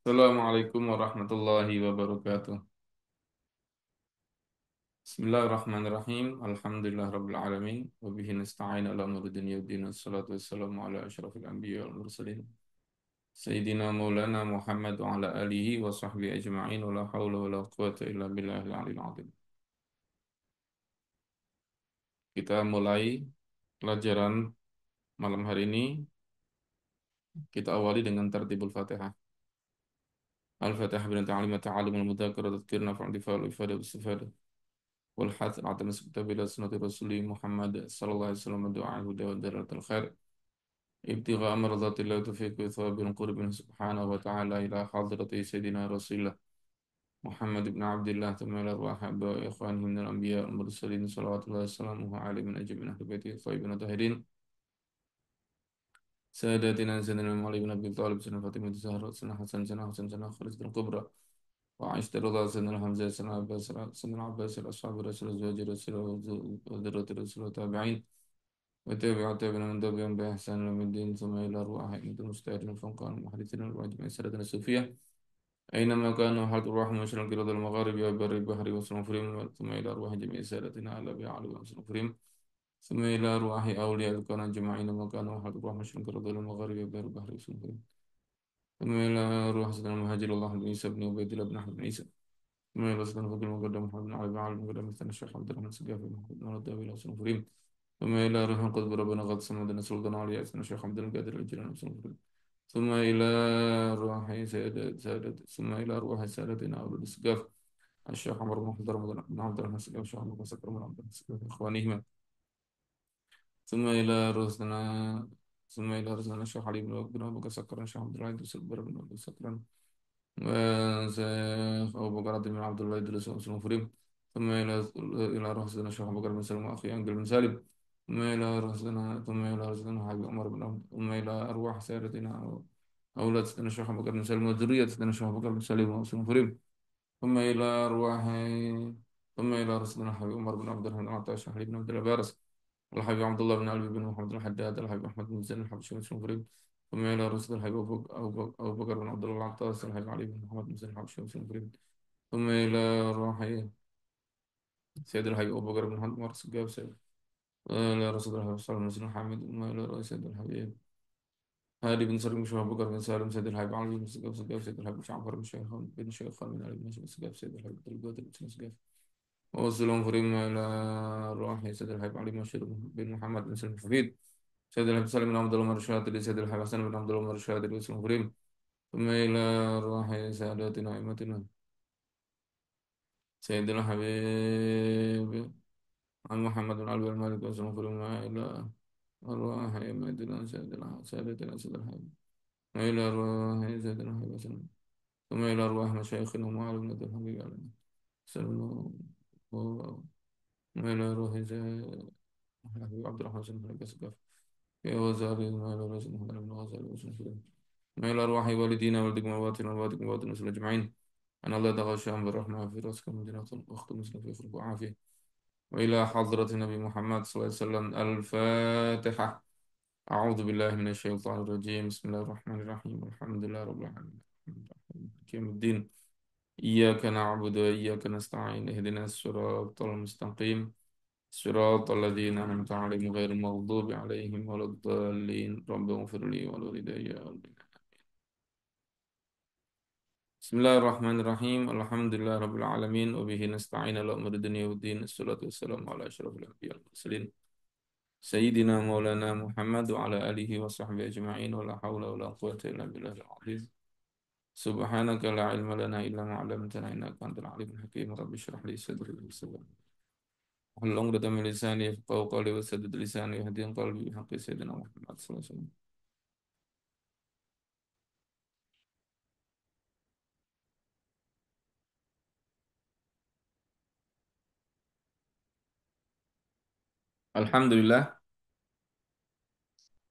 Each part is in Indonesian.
Assalamualaikum warahmatullahi wabarakatuh. Bismillahirrahmanirrahim. Alhamdulillah rabbil alamin. Wa bihi nasta'in ala umuri dunya waddin. Wassalatu wassalamu ala asyrafil anbiya wal mursalin. Sayyidina Maulana Muhammad wa ala alihi wa sahbihi ajma'in. Wa la hawla wa la quwata illa billahil aliyil azim. Kita mulai pelajaran malam hari ini. Kita awali dengan tertibul Fatihah. Al-Fatihah bin ta'alim wa ta'alum al-mudhakara tadhkir naf'a difa'al ifadah istifadah. والحث على تمسك بلا سنة رسول محمد صلى الله عليه وسلم دعاء الهدى ودرجة الخير ابتغاء مرضات الله وتوفيق وثواب قرب سبحانه وتعالى إلى حضرة سيدنا رسول الله محمد بن عبد الله ثم إلى أرواح آبائه وإخوانه من الأنبياء والمرسلين صلوات الله وسلامه عليه من أجل من أهل بيته الطيبين الطاهرين ساداتنا سيدنا علي بن أبي طالب سيدنا فاطمة الزهراء سيدنا حسن سيدنا حسن سيدنا خالد الكبرى وعشت رضا سيدنا حمزة سيدنا عباس سيدنا عباس الأصحاب الرسول الزواج الرسول وذرة الرسول والتابعين وتابع تابعين من تبعهم بإحسان إلى يوم الدين ثم إلى أرواح أئمة المجتهدين الفقهاء المحدثين والعلماء سادتنا الصوفية أينما كانوا حالة الروح مشرق الأرض المغارب وبر البحر والسنفرين ثم إلى أرواح جميع سادتنا على بيعلى والسنفرين ثم إلى أرواح أولياء الكون أجمعين ما كانوا حالة الروح مشرق الأرض المغارب وبر البحر والسنفرين ثم إلى أرواح سيدنا المهاجر الله بن عيسى بن عبيد الله بن أحمد بن عيسى ثم إلى سيدنا فضل المقدم محمد بن علي بن علي المقدم مثل الشيخ عبد الرحمن السقافي محمد بن رد إلى والسنفرين ثم إلى روح القدس ربنا غد صمدنا سلطان علي أسنا الشيخ عبد القادر الجيلاني والسنفرين ثم إلى روح ثم إلى روح سادتنا أولاد السقاف الشيخ عمر بن حضر بن عبد الرحمن السقاف الشيخ عمر بن سكر بن عبد الرحمن السقاف إخوانهما ثم إلى رسلنا ثم إلى رسلنا الشيخ علي بن أبو بكر سكر الشيخ عبد الرحمن بن أبو سكر وشيخ أبو بكر بن عبد الله إدريس المفرم ثم إلى رأسنا الشيخ أبو بكر بن سلمة وأخي أنجل بن سالم ثم إلى رأسنا حبيب عمر بن عبد ثم إلى أرواح سادتنا أولاد سيدنا الشيخ أبو بكر بن سلمة وذرية سيدنا الشيخ أبو بكر بن سلمة المفرم ثم إلى أرواح ثم إلى رأسنا حبيب عمر بن عبد الرحمن عطاء الشيخ علي بن عبد الله بارس الحبيب عبد الله بن علي بن محمد الحداد الحبيب أحمد بن زين الحبشي المفرم ثم إلى رسل الحبيب أبو بكر بن عبد الله العطاس الحبيب علي بن محمد بن سلم الحبشي المفرم ثم إلى روح سيد الحبيب أبو بكر بن محمد مرس الجاب سيد إلى رسول الله صلى الله عليه وسلم حامد ثم إلى رئيس سيد الحبيب هادي بن سلم شو أبو بكر بن سالم سيد الحبيب علي بن سجاب سيد الحبيب جعفر بن شيخ بن علي بن سجاب سيد الحبيب القادر بن سجاب وصلهم فريم إلى روح سيد الحبيب علي بن محمد بن سلم الحفيد سيد الحبيب سالم بن عبد الله الرشاد سيد الحبيب حسن بن عبد الله الرشاد وصلهم فريم ثم إلى روح ساداتنا أئمتنا سيدنا الحبيب عن محمد بن علي المالك وصلهم فريم إلى أرواح أئمتنا سادتنا سيد الحبيب وإلى أرواح سيدنا الحبيب وسلم ثم إلى أرواح مشايخنا ومعلمنا الحبيب علينا سلم وإلى أرواح حبيب عبد الرحمن بن القاسم يا وزاري ما إلى رئيس محمد بن غزالي وسلم ما إلى أرواح والدينا والدكم وواتنا وواتكم وواتنا وسلم أجمعين أن الله تغشاهم بالرحمة في رأسكم من جنات وأختم مسلم في خلق وعافية وإلى حضرة النبي محمد صلى الله عليه وسلم الفاتحة أعوذ بالله من الشيطان الرجيم بسم الله الرحمن الرحيم الحمد لله رب العالمين مالك يوم الدين إياك نعبد وإياك نستعين اهدنا الصراط المستقيم صراط الذين أنعمت عليهم غير المغضوب عليهم ولا الضالين رب اغفر لي ولوالدي آمين. بسم الله الرحمن الرحيم الحمد لله رب العالمين وبه نستعين على أمر الدنيا والدين الصلاة والسلام على أشرف الأنبياء والمرسلين سيدنا مولانا محمد وعلى آله وصحبه أجمعين ولا حول ولا قوة إلا بالله العظيم سبحانك لا علم لنا إلا ما علمتنا إنك أنت العليم الحكيم رب اشرح لي صدري ويسر لي واحلل عقدة من لساني يفقهوا قولي وسدد لساني يهدي قلبي بحق سيدنا محمد صلى الله عليه وسلم. Alhamdulillah,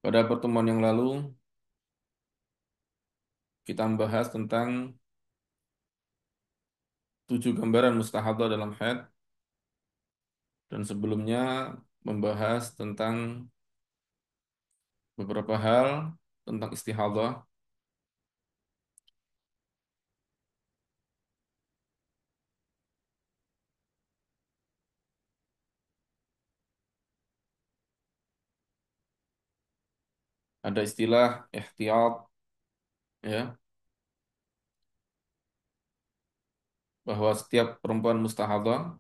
pada pertemuan yang lalu kita membahas tentang 7 gambaran mustahadah dalam haid dan sebelumnya membahas tentang beberapa hal tentang istihadah Ada istilah ihtiyat, ya, bahwa setiap perempuan mustahadah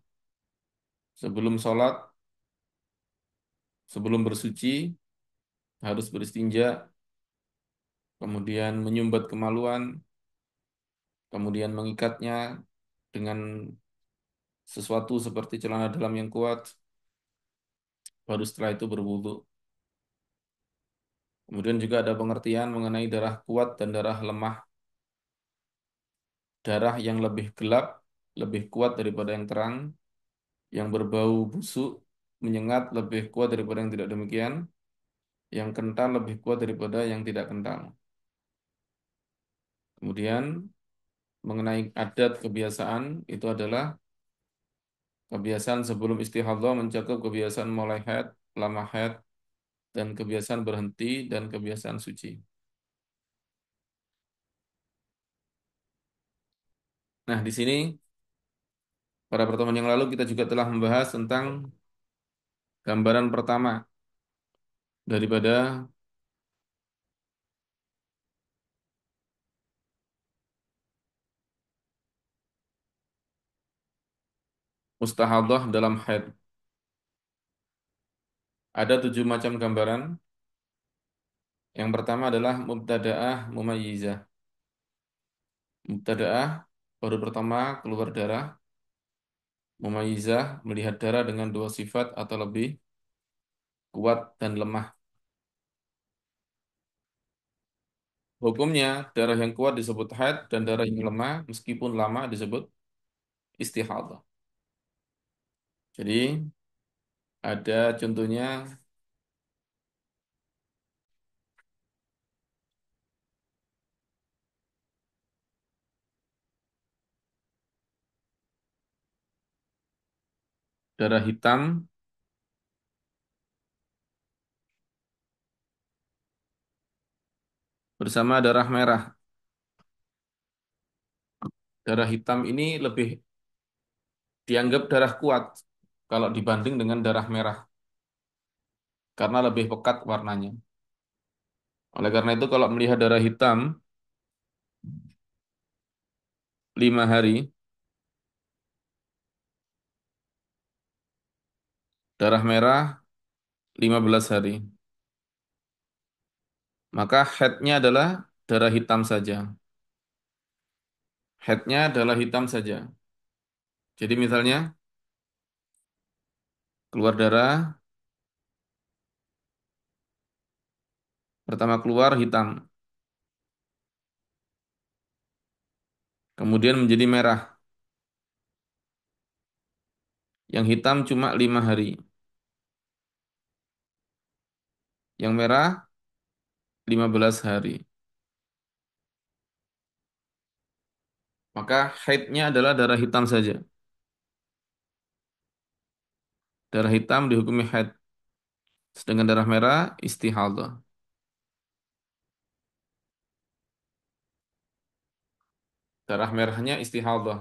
sebelum sholat, sebelum bersuci harus beristinja, kemudian menyumbat kemaluan, kemudian mengikatnya dengan sesuatu seperti celana dalam yang kuat, baru setelah itu berwudu. Kemudian juga ada pengertian mengenai darah kuat dan darah lemah. Darah yang lebih gelap, lebih kuat daripada yang terang, yang berbau busuk, menyengat lebih kuat daripada yang tidak demikian, yang kental lebih kuat daripada yang tidak kental. Kemudian mengenai adat kebiasaan itu adalah kebiasaan sebelum istihadhah mencakup kebiasaan mulai haid, lama haid, dan kebiasaan berhenti dan kebiasaan suci. Nah, di sini pada pertemuan yang lalu kita juga telah membahas tentang gambaran pertama daripada mustahadhah dalam haid. Ada 7 macam gambaran. Yang pertama adalah mubtada'ah mumayyizah. Mubtada'ah baru pertama keluar darah, mumayyizah melihat darah dengan 2 sifat atau lebih, kuat dan lemah. Hukumnya darah yang kuat disebut haid dan darah yang lemah meskipun lama disebut istihadhah. Jadi ada contohnya darah hitam bersama darah merah. Darah hitam ini lebih dianggap darah kuat kalau dibanding dengan darah merah karena lebih pekat warnanya. Oleh karena itu kalau melihat darah hitam 5 hari, darah merah 15 hari, maka headnya adalah darah hitam saja. Headnya adalah hitam saja. Jadi misalnya keluar darah, pertama keluar hitam, kemudian menjadi merah. Yang hitam cuma 5 hari, yang merah 15 hari. Maka haidnya adalah darah hitam saja. Darah hitam dihukumi haid. Sedangkan darah merah istihadah. Darah merahnya istihadah.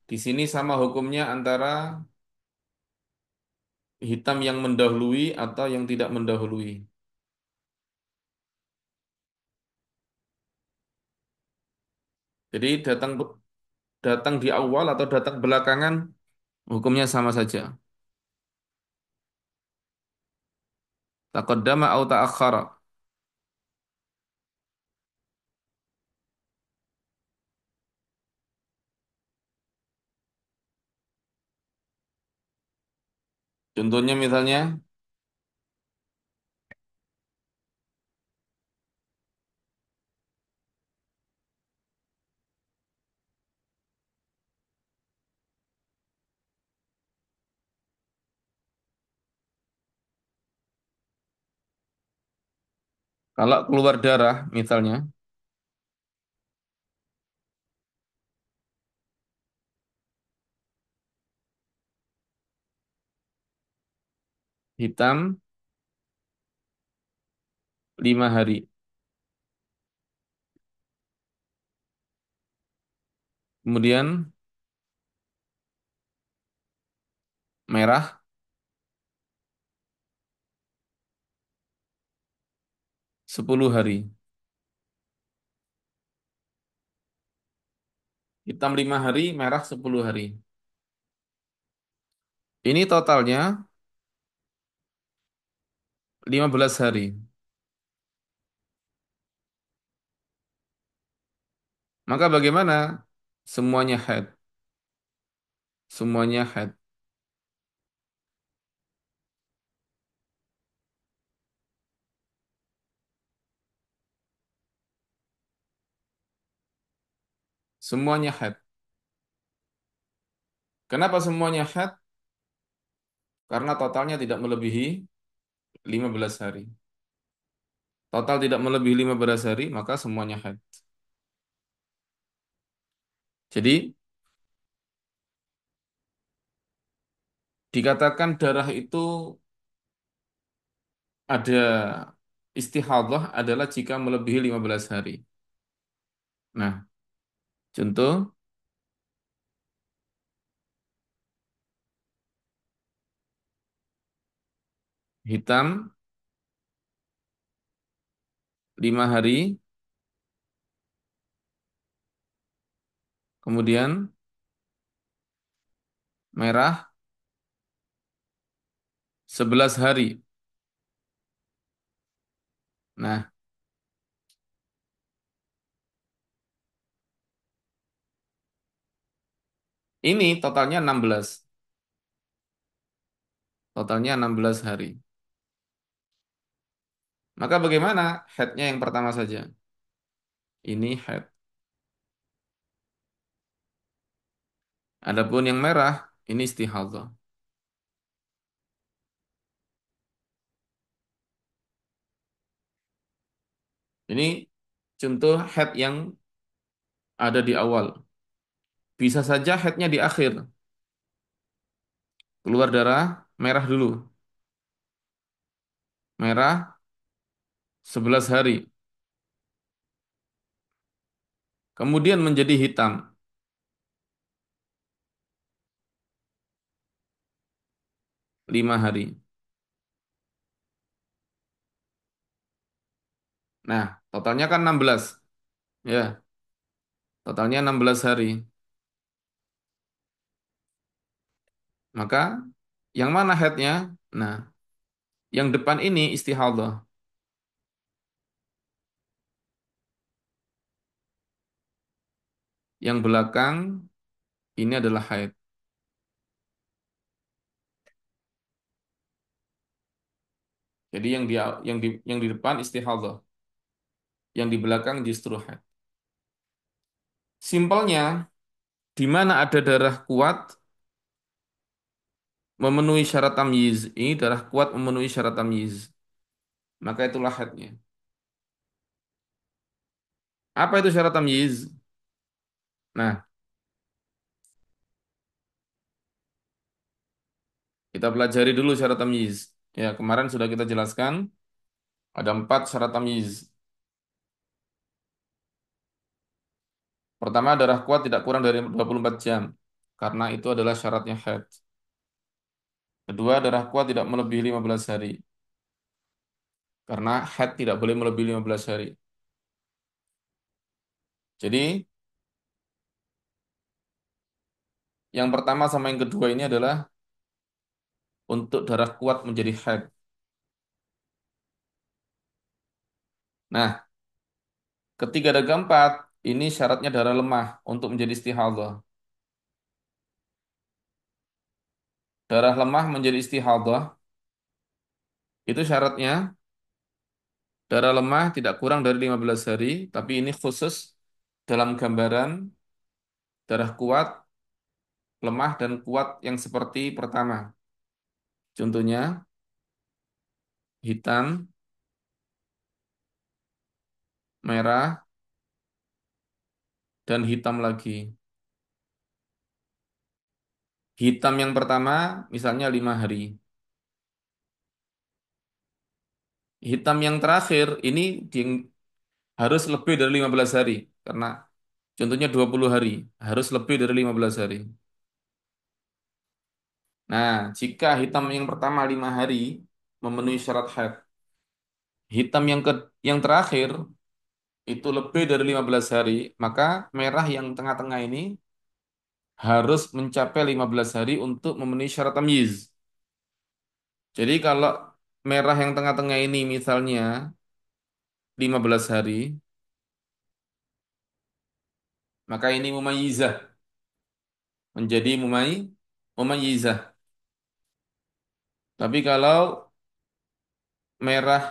Di sini sama hukumnya antara hitam yang mendahului atau yang tidak mendahului. Jadi datang di awal atau datang belakangan hukumnya sama saja. Taqaddama atau ta'akhkhara. Contohnya misalnya kalau keluar darah misalnya hitam 5 hari, kemudian merah 10 hari. Hitam 5 hari, merah 10 hari. Ini totalnya 15 hari. Maka bagaimana? Semuanya haid. Semuanya haid. Semuanya haid. Kenapa semuanya haid? Karena totalnya tidak melebihi 15 hari. Total tidak melebihi 15 hari, maka semuanya haid. Jadi, dikatakan darah itu ada istihadah adalah jika melebihi 15 hari. Nah, contoh hitam 5 hari, kemudian merah 11 hari. Nah, ini totalnya 16. Totalnya 16 hari. Maka bagaimana headnya yang pertama saja? Ini head. Adapun yang merah, ini istihadah. Ini contoh head yang ada di awal. Bisa saja headnya di akhir. Keluar darah merah dulu. Merah 11 hari. Kemudian menjadi hitam 5 hari. Nah, totalnya kan 16. Ya, totalnya 16 hari. Maka yang mana headnya? Nah, yang depan ini istihadah. Yang belakang ini adalah haid. Jadi yang di depan istihadah, yang di belakang justru haid. Simpelnya, di mana ada darah kuat memenuhi syarat tamyiz, ini darah kuat memenuhi syarat tamyiz, maka itulah haidnya. Apa itu syarat tamyiz? Nah, kita pelajari dulu syarat tamyiz. Ya, kemarin sudah kita jelaskan ada 4 syarat tamyiz. Pertama, darah kuat tidak kurang dari 24 jam, karena itu adalah syaratnya haid. Kedua, darah kuat tidak melebihi 15 hari, karena haid tidak boleh melebihi 15 hari. Jadi, yang pertama sama yang kedua ini adalah untuk darah kuat menjadi haid. Nah, ketiga dan keempat, ini syaratnya darah lemah untuk menjadi istihadah. Darah lemah menjadi istihadah, itu syaratnya darah lemah tidak kurang dari 15 hari, tapi ini khusus dalam gambaran darah kuat, lemah, dan kuat yang seperti pertama. Contohnya, hitam, merah, dan hitam lagi. Hitam yang pertama, misalnya 5 hari. Hitam yang terakhir, ini harus lebih dari 15 hari. Karena contohnya 20 hari, harus lebih dari 15 hari. Nah, jika hitam yang pertama 5 hari memenuhi syarat haid, hitam yang terakhir itu lebih dari 15 hari, maka merah yang tengah-tengah ini harus mencapai 15 hari untuk memenuhi syarat tamyiz. Jadi kalau merah yang tengah-tengah ini misalnya 15 hari, maka ini mumayyizah, menjadi mumayyizah. Tapi kalau merah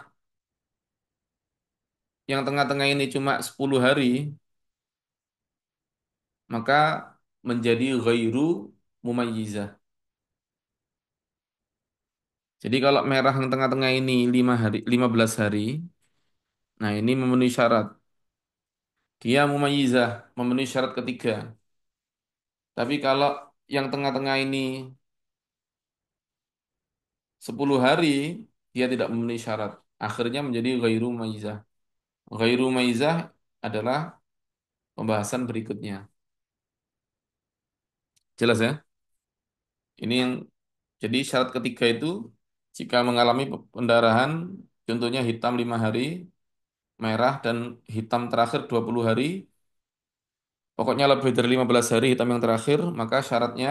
yang tengah-tengah ini cuma 10 hari, maka menjadi ghairu mumayyizah. Jadi kalau merah yang tengah-tengah ini 5 hari, 15 hari, nah ini memenuhi syarat. Dia mumayyizah, memenuhi syarat ketiga. Tapi kalau yang tengah-tengah ini 10 hari, dia tidak memenuhi syarat. Akhirnya menjadi ghairu mumayyizah. Ghairu mumayyizah adalah pembahasan berikutnya. Jelas ya? Ini yang jadi syarat ketiga itu jika mengalami pendarahan, contohnya hitam 5 hari, merah dan hitam terakhir 20 hari, pokoknya lebih dari 15 hari hitam yang terakhir, maka syaratnya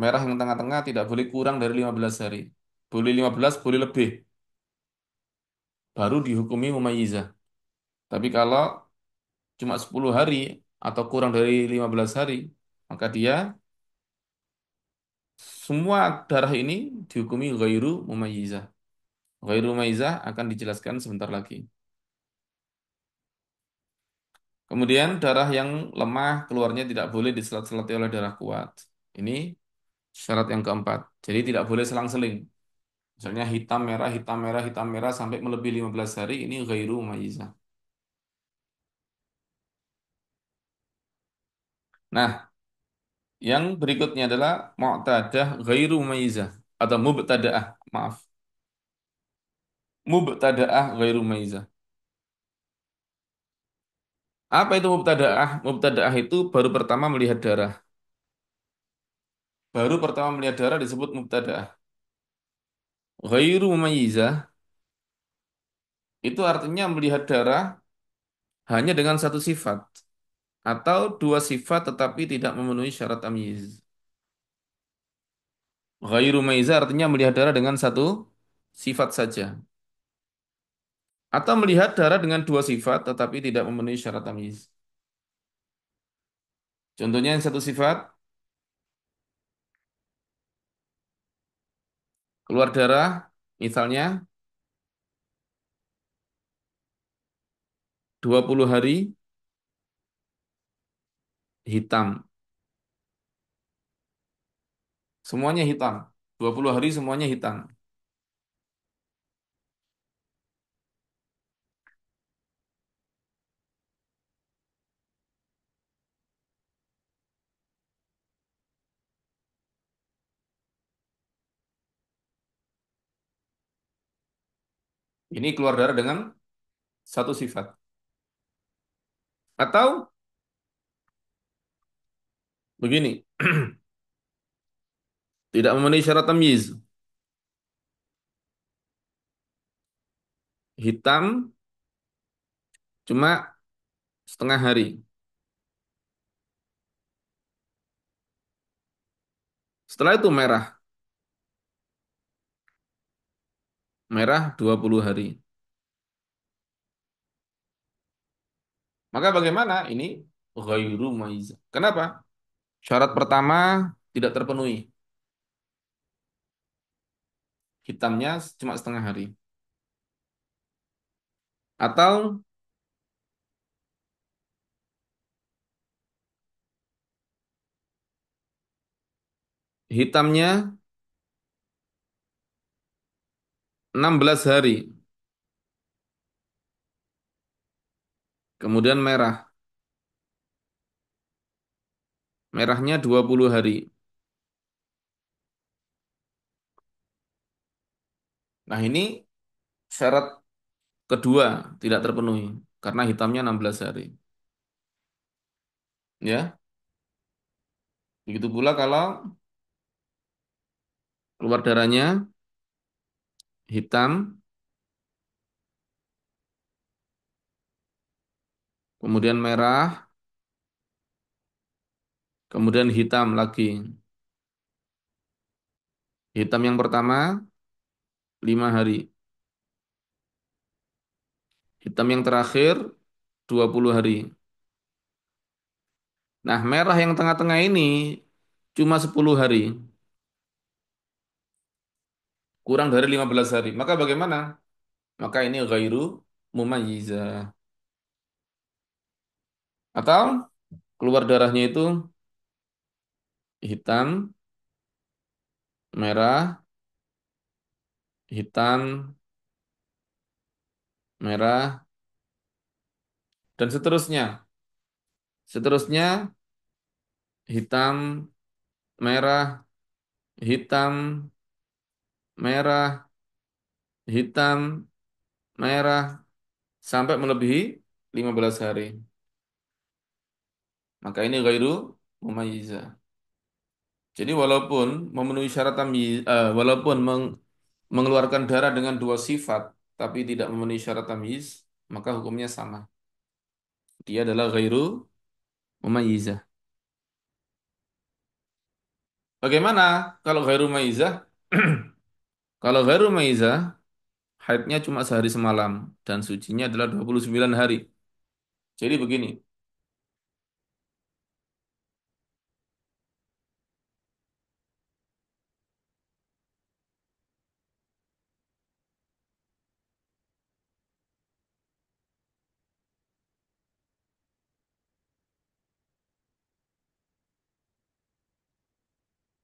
merah yang tengah-tengah tidak boleh kurang dari 15 hari. Boleh 15, boleh lebih. Baru dihukumi mumayyizah. Tapi kalau cuma 10 hari atau kurang dari 15 hari, maka dia semua darah ini dihukumi ghairu mumayyizah. Ghairu mumayyizah akan dijelaskan sebentar lagi. Kemudian darah yang lemah keluarnya tidak boleh diselat-selati oleh darah kuat. Ini syarat yang keempat. Jadi tidak boleh selang-seling. Misalnya hitam merah hitam merah hitam merah sampai melebihi 15 hari ini ghairu mumayyizah. Nah, yang berikutnya adalah mu'tadah ghairu mumayyizah atau mubtadaah, maaf. Mubtadaah ghairu mumayyizah. Apa itu mubtadaah? Mubtadaah itu baru pertama melihat darah. Baru pertama melihat darah disebut mubtadaah. Ghairu mumayyizah itu artinya melihat darah hanya dengan satu sifat atau dua sifat tetapi tidak memenuhi syarat tamyiz. Ghairu mumayyizah artinya melihat darah dengan satu sifat saja atau melihat darah dengan dua sifat tetapi tidak memenuhi syarat tamyiz. Contohnya yang satu sifat keluar darah misalnya 20 hari hitam. Semuanya hitam. 20 hari semuanya hitam. Ini keluar darah dengan satu sifat. Atau begini, tidak memenuhi syarat tamyiz. Hitam cuma setengah hari. Setelah itu merah. Merah 20 hari. Maka bagaimana? Ini ghairu maiz. Kenapa? Syarat pertama tidak terpenuhi. Hitamnya cuma setengah hari. Atau hitamnya 16 hari. Kemudian merah. Merahnya 20 hari. Nah ini syarat kedua tidak terpenuhi. Karena hitamnya 16 hari. Ya, begitu pula kalau keluar darahnya hitam kemudian merah, kemudian hitam lagi. Hitam yang pertama 5 hari. Hitam yang terakhir 20 hari. Nah, merah yang tengah-tengah ini cuma 10 hari. Kurang dari 15 hari. Maka bagaimana? Maka ini ghairu mumayyizah. Atau keluar darahnya itu hitam, merah, hitam, merah, dan seterusnya. Seterusnya hitam, merah, hitam, merah, hitam, merah, sampai melebihi 15 hari. Maka ini ghairu mumayyizah. Jadi walaupun memenuhi syarat tamyiz, walaupun mengeluarkan darah dengan dua sifat, tapi tidak memenuhi syarat tamyiz, maka hukumnya sama. Dia adalah ghairu mumayyizah. Bagaimana kalau ghairu mumayyizah? Kalau ghairu mumayyizah, haidnya cuma sehari semalam dan sucinya adalah 29 hari. Jadi begini,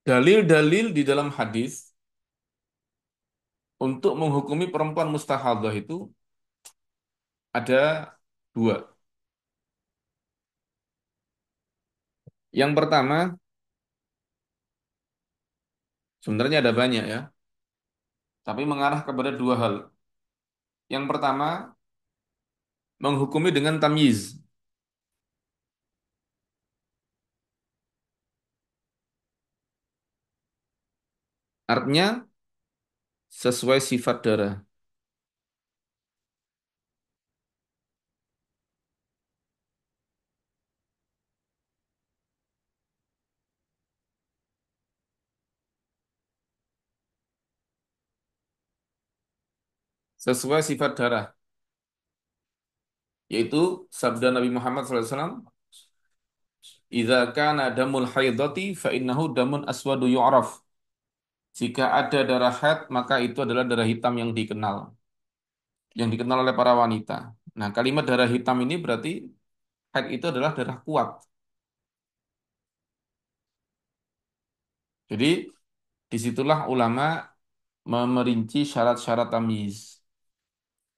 dalil-dalil di dalam hadis untuk menghukumi perempuan mustahadah itu ada dua. Yang pertama, sebenarnya ada banyak ya, tapi mengarah kepada dua hal. Yang pertama, menghukumi dengan tamyiz. Artinya sesuai sifat darah. Sesuai sifat darah. Yaitu sabda Nabi Muhammad SAW, "Idza kana damul haidati fa innahu damun aswadu yu'raf." Jika ada darah haid, maka itu adalah darah hitam yang dikenal oleh para wanita. Nah, kalimat darah hitam ini berarti haid itu adalah darah kuat. Jadi, disitulah ulama memerinci syarat-syarat tamyiz.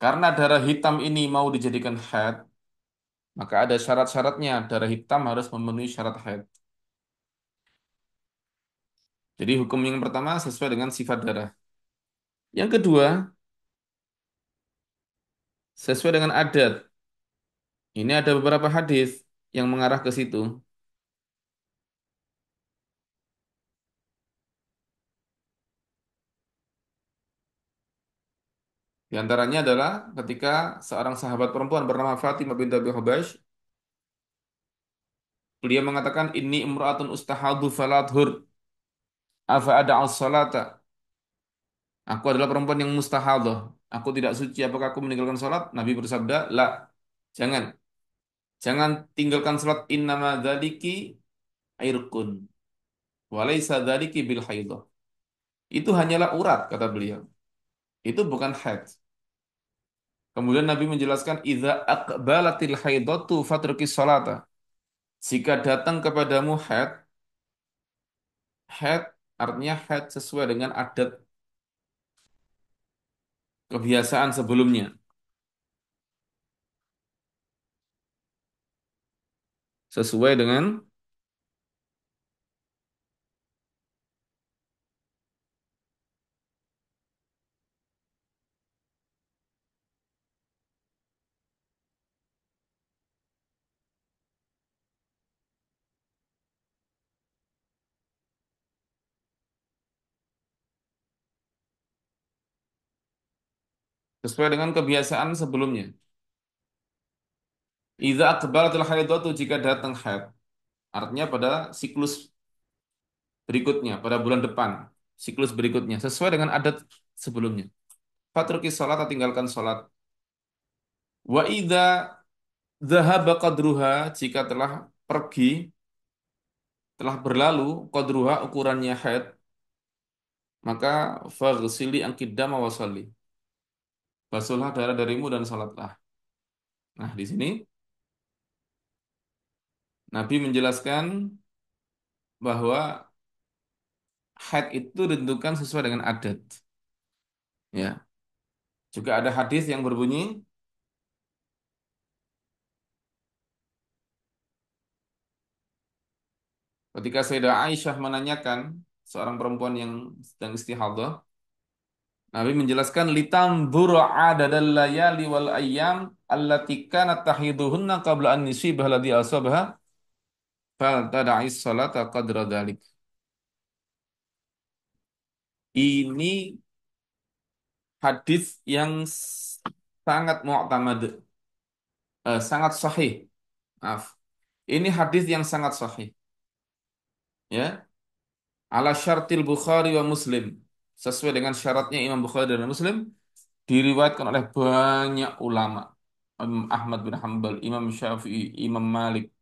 Karena darah hitam ini mau dijadikan haid, maka ada syarat-syaratnya. Darah hitam harus memenuhi syarat haid. Jadi hukum yang pertama sesuai dengan sifat darah. Yang kedua, sesuai dengan adat. Ini ada beberapa hadis yang mengarah ke situ. Di antaranya adalah ketika seorang sahabat perempuan bernama Fatimah binti Abi Hubaysh, beliau mengatakan, "Inni imra'atun ustahadu falathur, afa ada'us salata." Aku adalah perempuan yang mustahadah. Aku tidak suci. Apakah aku meninggalkan salat? Nabi bersabda, "La, jangan. Jangan tinggalkan salat. Innama dzaliki irqun. Walaysa dzaliki bil haidah." Itu hanyalah urat, kata beliau. Itu bukan haid. Kemudian Nabi menjelaskan, "Idza aqbalatil haidatu fatrukis salata." Jika datang kepadamu haid, haid artinya haid sesuai dengan adat kebiasaan sebelumnya. Sesuai dengan kebiasaan sebelumnya. Idza aqbalatil haidatu jika datang haid. Artinya pada siklus berikutnya, pada bulan depan, siklus berikutnya sesuai dengan adat sebelumnya. Fatruki salat, tinggalkan salat. Wa idza dzahaba qadruha jika telah pergi, telah berlalu qadruha ukurannya haid, maka faghsili anqid dama wa shalli. Basuhlah darah darimu dan salatlah. Nah, di sini Nabi menjelaskan bahwa haid itu ditentukan sesuai dengan adat. Ya, juga ada hadis yang berbunyi ketika Sayyidah Aisyah menanyakan seorang perempuan yang sedang istihadah, Nabi menjelaskan litanzura adadal layali wal ayyam allati kanat tahiduhunna qabla an yusibah ladzi asabaha fal tada'is salata qadra dzalik. Ini hadis yang sangat mu'tamad, sangat sahih. Maaf. Ini hadis yang sangat sahih, ya. Ala syartil Bukhari wa Muslim. Sesuai dengan syaratnya Imam Bukhari dan Muslim, diriwayatkan oleh banyak ulama. Imam Ahmad bin Hambal, Imam Syafi'i, Imam Malik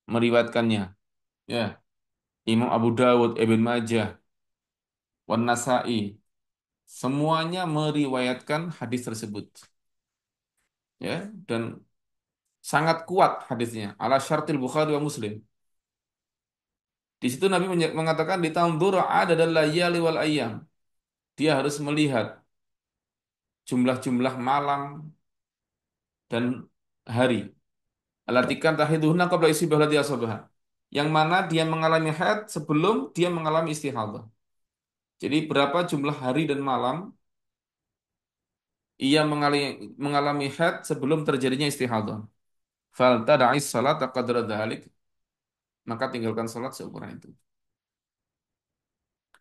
meriwayatkannya. Ya, Imam Abu Dawud, Ibn Majah, Wan Nasa'i, semuanya meriwayatkan hadis tersebut. Ya, dan sangat kuat hadisnya. Ala syartil Bukhari wa Muslim. Di situ Nabi mengatakan di ada dan layali wal ayyam. Dia harus melihat jumlah-jumlah malam dan hari. Alatikan tahiduhna qabla isibah lati asabaha. Yang mana dia mengalami haid sebelum dia mengalami istihadah. Jadi berapa jumlah hari dan malam ia mengalami haid sebelum terjadinya istihadah. Fal tada'is salat qadra dzalik, maka tinggalkan salat seukuran itu.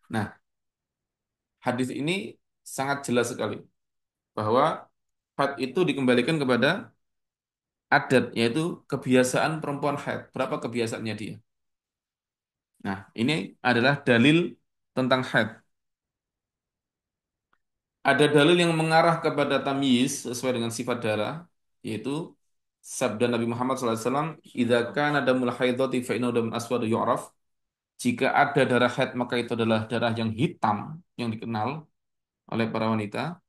Nah, hadis ini sangat jelas sekali bahwa haid itu dikembalikan kepada adat, yaitu kebiasaan perempuan haid. Berapa kebiasaannya dia? Nah, ini adalah dalil tentang haid. Ada dalil yang mengarah kepada tamyiz sesuai dengan sifat darah, yaitu sabda Nabi Muhammad SAW, "Idza kana damul haidati fa innahu damun aswadu yu'raf." Jika ada darah haid, maka itu adalah darah yang hitam yang dikenal oleh para wanita.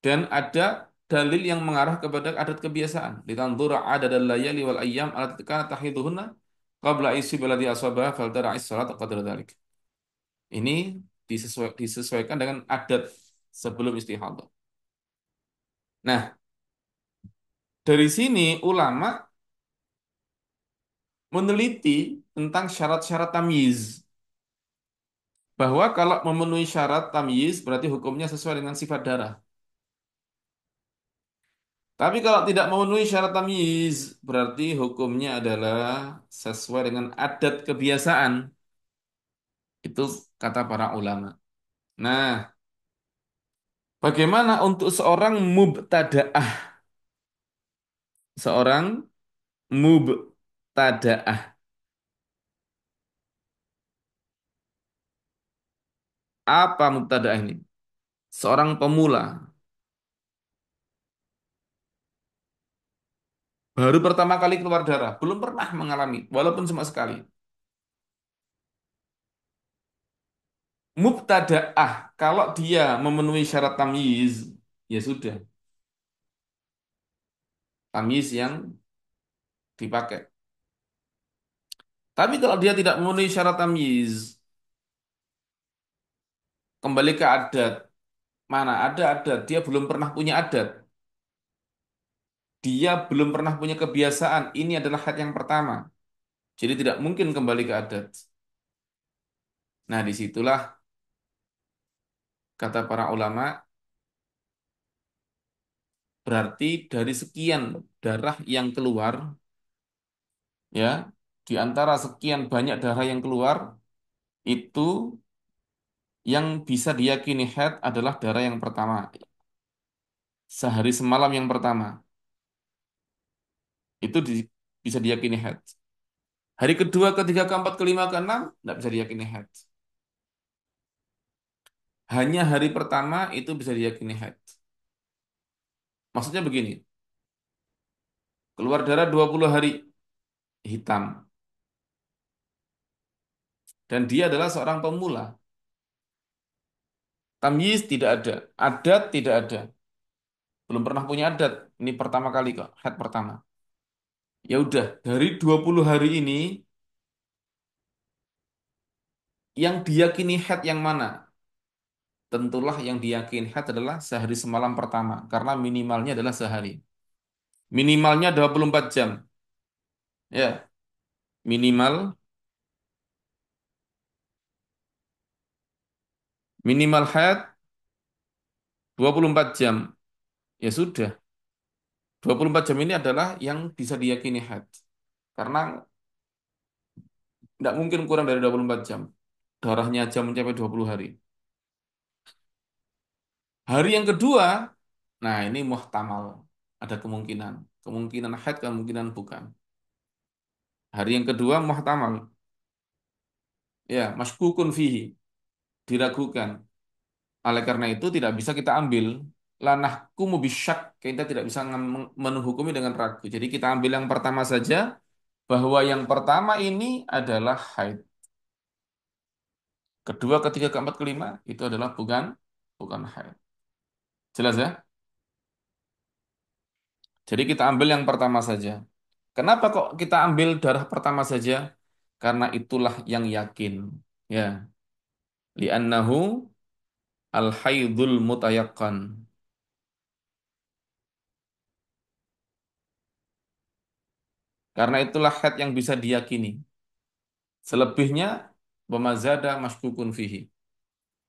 Dan ada dalil yang mengarah kepada adat kebiasaan. Litanzura adadal layali wal ayyam allati kanat tahiduhunna qabla isi baladi asabah fal tara'is salat qadra dzalik. Ini disesuaikan dengan adat sebelum istihadah. Nah, dari sini ulama meneliti tentang syarat-syarat tamyiz. Bahwa kalau memenuhi syarat tamyiz berarti hukumnya sesuai dengan sifat darah. Tapi kalau tidak memenuhi syarat tamyiz berarti hukumnya adalah sesuai dengan adat kebiasaan. Itu kata para ulama. Nah, bagaimana untuk seorang mubtada'ah? Seorang mubtada'ah. Apa mubtada'ah ini? Seorang pemula. Baru pertama kali keluar darah. Belum pernah mengalami. Walaupun cuma sekali. Mubtada'ah. Kalau dia memenuhi syarat tamyiz. Ya sudah. Tamyiz yang dipakai. Tapi kalau dia tidak memenuhi syarat tamyiz. Kembali ke adat. Mana ada adat. Dia belum pernah punya adat. Dia belum pernah punya kebiasaan. Ini adalah had yang pertama. Jadi tidak mungkin kembali ke adat. Nah, disitulah kata para ulama, berarti dari sekian darah yang keluar, ya, di antara sekian banyak darah yang keluar, itu yang bisa diyakini haid adalah darah yang pertama, sehari semalam yang pertama. Itu bisa diyakini haid. Hari kedua, ketiga, keempat, kelima, keenam, tidak bisa diyakini haid. Hanya hari pertama itu bisa diyakini haid. Maksudnya begini, keluar darah 20 hari, hitam. Dan dia adalah seorang pemula. Tamyiz tidak ada, adat tidak ada. Belum pernah punya adat. Ini pertama kali kok, haid pertama. Ya udah, dari 20 hari ini, yang diyakini haid yang mana? Tentulah yang diyakini haid adalah sehari semalam pertama. Karena minimalnya adalah sehari. Minimalnya 24 jam. Ya, minimal minimal haid 24 jam. Ya sudah, 24 jam ini adalah yang bisa diyakini haid. Karena tidak mungkin kurang dari 24 jam. Darahnya aja mencapai 20 hari. Hari yang kedua, nah ini muhtamal. Ada kemungkinan. Kemungkinan haid, kemungkinan bukan. Hari yang kedua muhtamal. Ya, maskukun fihi. Diragukan. Oleh karena itu tidak bisa kita ambil. Lanahkumu bisyak. Kita tidak bisa menghukumi dengan ragu. Jadi kita ambil yang pertama saja. Bahwa yang pertama ini adalah haid. Kedua, ketiga, keempat, kelima. Itu adalah bukan haid. Jelas ya? Jadi kita ambil yang pertama saja. Kenapa kok kita ambil darah pertama saja? Karena itulah yang yakin. Ya, li'annahu al-haidul mutayakkan. Karena itulah haid yang bisa diyakini. Selebihnya pemazada maskukun fihi.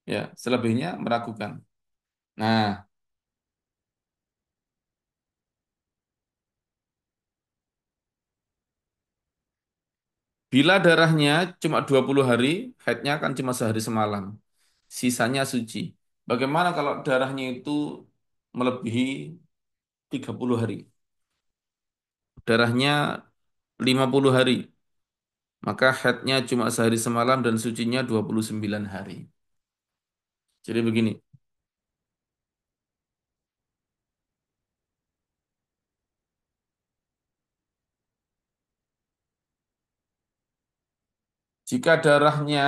Ya, selebihnya meragukan. Nah, bila darahnya cuma 20 hari, haidnya kan cuma sehari semalam. Sisanya suci. Bagaimana kalau darahnya itu melebihi 30 hari? Darahnya 50 hari. Maka haidnya cuma sehari semalam dan sucinya 29 hari. Jadi begini, jika darahnya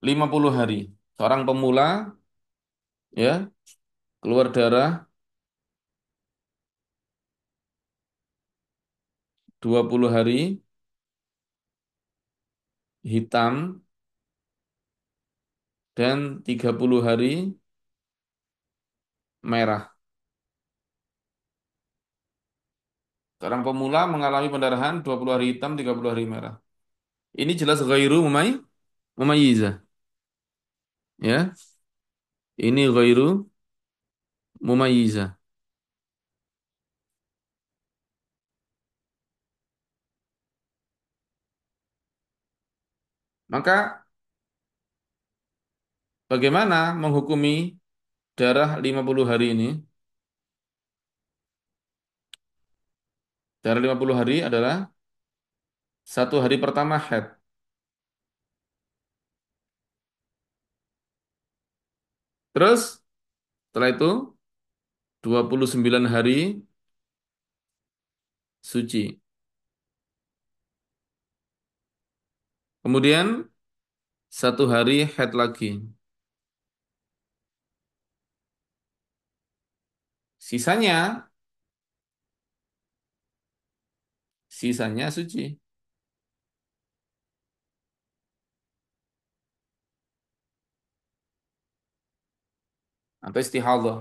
50 hari, seorang pemula ya keluar darah 20 hari hitam dan 30 hari merah. Seorang pemula mengalami pendarahan 20 hari hitam, 30 hari merah. Ini jelas ghairu mumayyizah, ya. Ini ghairu mumayyizah. Maka bagaimana menghukumi darah 50 hari ini? Darah 50 hari adalah satu hari pertama haid. Terus setelah itu 29 hari suci. Kemudian satu hari haid lagi. Sisanya, sisanya suci atau istihadah.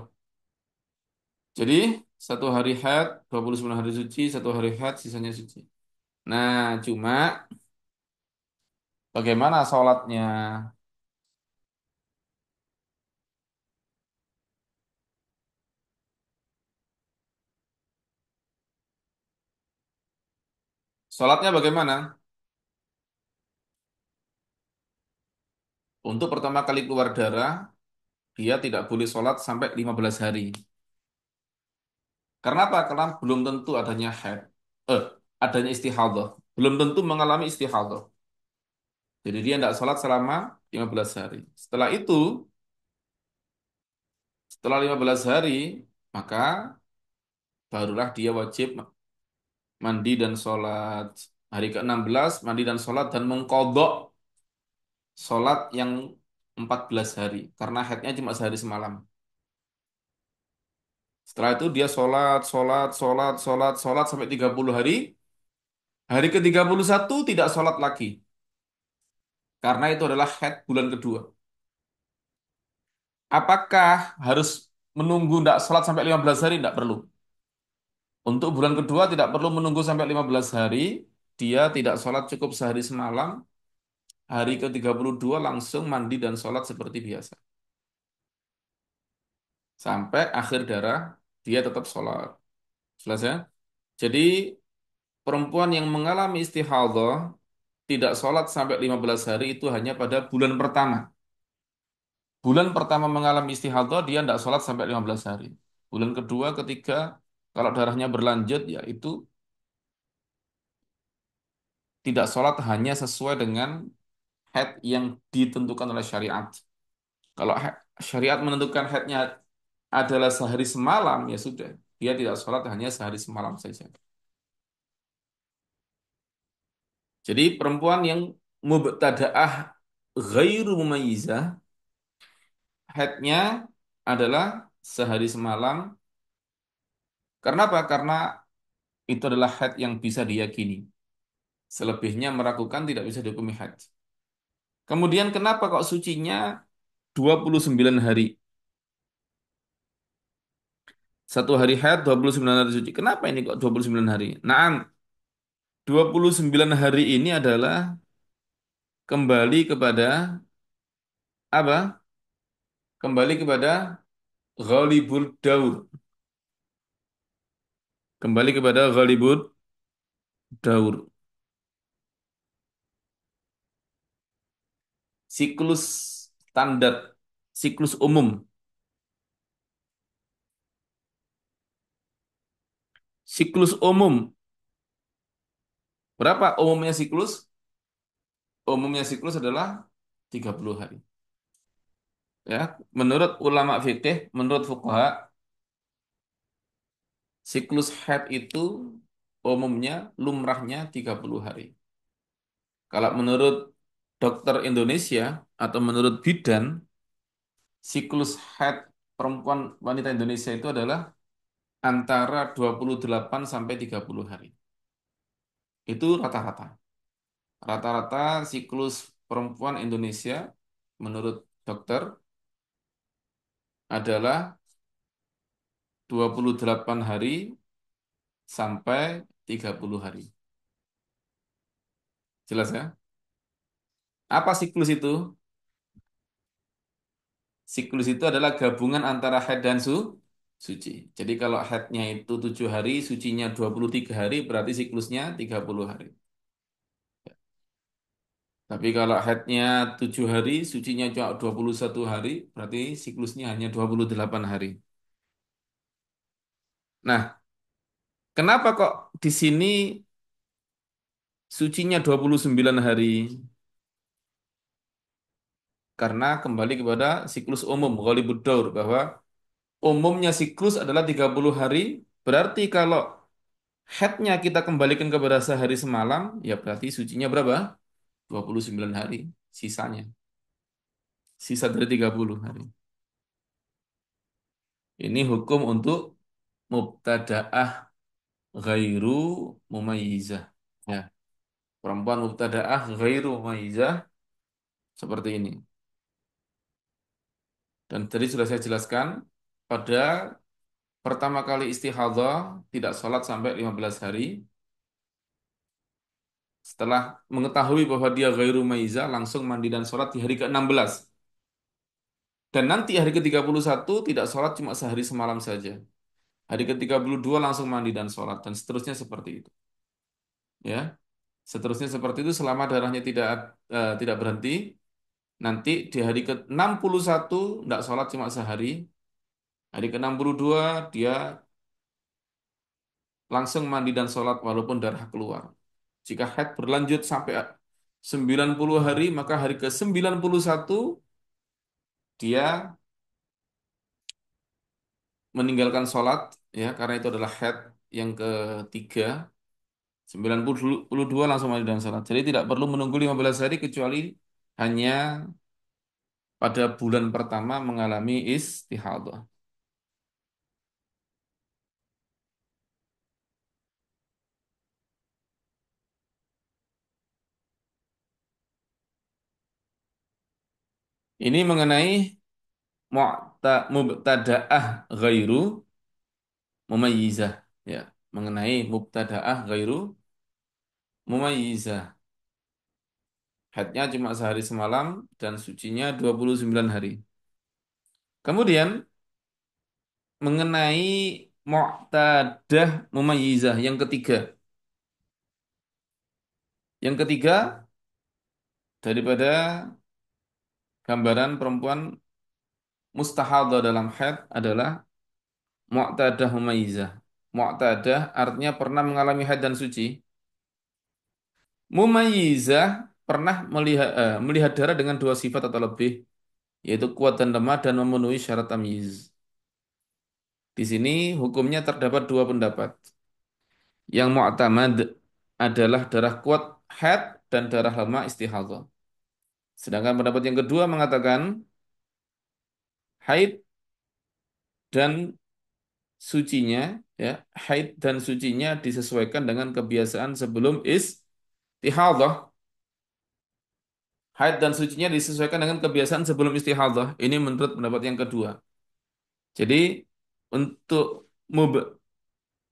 Jadi satu hari haid, 29 hari suci, satu hari haid, sisanya suci. Nah, cuma bagaimana sholatnya? Sholatnya bagaimana? Untuk pertama kali keluar darah, dia tidak boleh sholat sampai 15 hari. Karena apa? Karena belum tentu adanya haid. Eh, adanya istihadah. Belum tentu mengalami istihadah. Jadi dia tidak sholat selama 15 hari. Setelah 15 hari, maka barulah dia wajib mandi dan sholat. Hari ke-16 mandi dan sholat dan mengkodok sholat yang 14 hari. Karena haidnya cuma sehari semalam. Setelah itu dia sholat, sholat, sholat, sholat, sholat sampai 30 hari. Hari ke-31 tidak sholat lagi. Karena itu adalah haid bulan kedua. Apakah harus menunggu tidak sholat sampai 15 hari? Tidak perlu. Untuk bulan kedua tidak perlu menunggu sampai 15 hari. Dia tidak sholat cukup sehari semalam. Hari ke-32 langsung mandi dan sholat seperti biasa. Sampai akhir darah, dia tetap sholat. Jelas ya? Jadi perempuan yang mengalami istihadah tidak sholat sampai 15 hari itu hanya pada bulan pertama. Bulan pertama mengalami istihadah, dia tidak sholat sampai 15 hari. Bulan kedua, ketiga, kalau darahnya berlanjut, ya itu tidak sholat hanya sesuai dengan haid yang ditentukan oleh syariat. Kalau syariat menentukan haidnya adalah sehari semalam, ya sudah. Dia tidak sholat hanya sehari semalam saja. Jadi perempuan yang mubtada'ah ghairu mumayyizah, haidnya adalah sehari semalam. Karena apa? Karena itu adalah haid yang bisa diyakini. Selebihnya meragukan tidak bisa dihukumi haid. Kemudian kenapa kok sucinya 29 hari? Satu hari haid, 29 hari suci. Kenapa ini kok 29 hari? Nah, 29 hari ini adalah kembali kepada apa? Kembali kepada ghalibul daur. Kembali kepada ghalibul daur. Siklus standar, siklus umum. Siklus umum. Berapa umumnya siklus? Umumnya siklus adalah 30 hari. Ya, menurut ulama fikih, menurut fuqaha, siklus haid itu umumnya lumrahnya 30 hari. Kalau menurut dokter Indonesia atau menurut bidan, siklus haid perempuan wanita Indonesia itu adalah antara 28 sampai 30 hari. Itu rata-rata. Rata-rata siklus perempuan Indonesia menurut dokter adalah 28 hari sampai 30 hari. Jelas ya? Apa siklus itu? Siklus itu adalah gabungan antara haid dan suci. Jadi kalau haidnya itu 7 hari, sucinya 23 hari, berarti siklusnya 30 hari. Tapi kalau haidnya 7 hari, sucinya cuma 21 hari, berarti siklusnya hanya 28 hari. Nah, kenapa kok di sini sucinya 29 hari? Karena kembali kepada siklus umum, ghalibud daur, bahwa umumnya siklus adalah 30 hari, berarti kalau headnya kita kembalikan kepada sehari semalam, ya berarti sucinya berapa? 29 hari, sisanya. Sisa dari 30 hari. Ini hukum untuk mubtada'ah ghairu mumayyizah. Ya, perempuan mubtada'ah ghairu mumayyizah seperti ini. Dan tadi sudah saya jelaskan, pada pertama kali istihadah tidak sholat sampai 15 hari. Setelah mengetahui bahwa dia ghairu mumayyizah, langsung mandi dan sholat di hari ke-16. Dan nanti hari ke-31 tidak sholat cuma sehari semalam saja. Hari ke-32 langsung mandi dan sholat. Dan seterusnya seperti itu. Ya, seterusnya seperti itu selama darahnya tidak berhenti. Nanti di hari ke-61 tidak sholat cuma sehari. Hari ke-62 dia langsung mandi dan sholat walaupun darah keluar. Jika haid berlanjut sampai 90 hari, maka hari ke-91 dia meninggalkan sholat, ya, karena itu adalah haid yang ketiga. 92 langsung mandi dan sholat. Jadi tidak perlu menunggu 15 hari kecuali hanya pada bulan pertama mengalami istihadah. Ini mengenai mubtada'ah ghairu mumayyizah, ya, mengenai mubtada'ah ghairu mumayyizah. Haidnya cuma sehari semalam dan sucinya 29 hari. Kemudian mengenai mu'tadah mumayyizah yang ketiga. Yang ketiga daripada gambaran perempuan mustahadah dalam haid adalah mu'tadah mumayyizah. Mu'tadah artinya pernah mengalami haid dan suci. Mumayyizah pernah melihat darah dengan dua sifat atau lebih, yaitu kuat dan lemah dan memenuhi syarat tamyiz. Di sini hukumnya terdapat dua pendapat. Yang mu'tamad adalah darah kuat haid dan darah lemah istihadhah. Sedangkan pendapat yang kedua mengatakan haid dan sucinya, ya, haid dan sucinya disesuaikan dengan kebiasaan sebelum istihadhah. Haid dan sucinya disesuaikan dengan kebiasaan sebelum istihadhah. Ini menurut pendapat yang kedua. Jadi untuk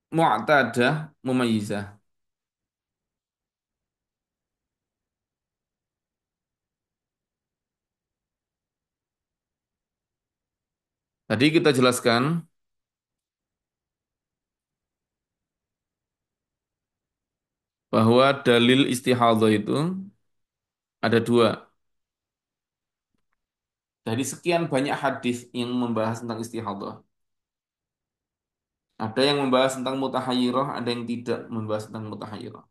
mu'tadah mumayyizah. Tadi kita jelaskan bahwa dalil istihadhah itu ada dua. Dari sekian banyak hadis yang membahas tentang istihadhah. Ada yang membahas tentang mutahayyirah, ada yang tidak membahas tentang mutahayyirah.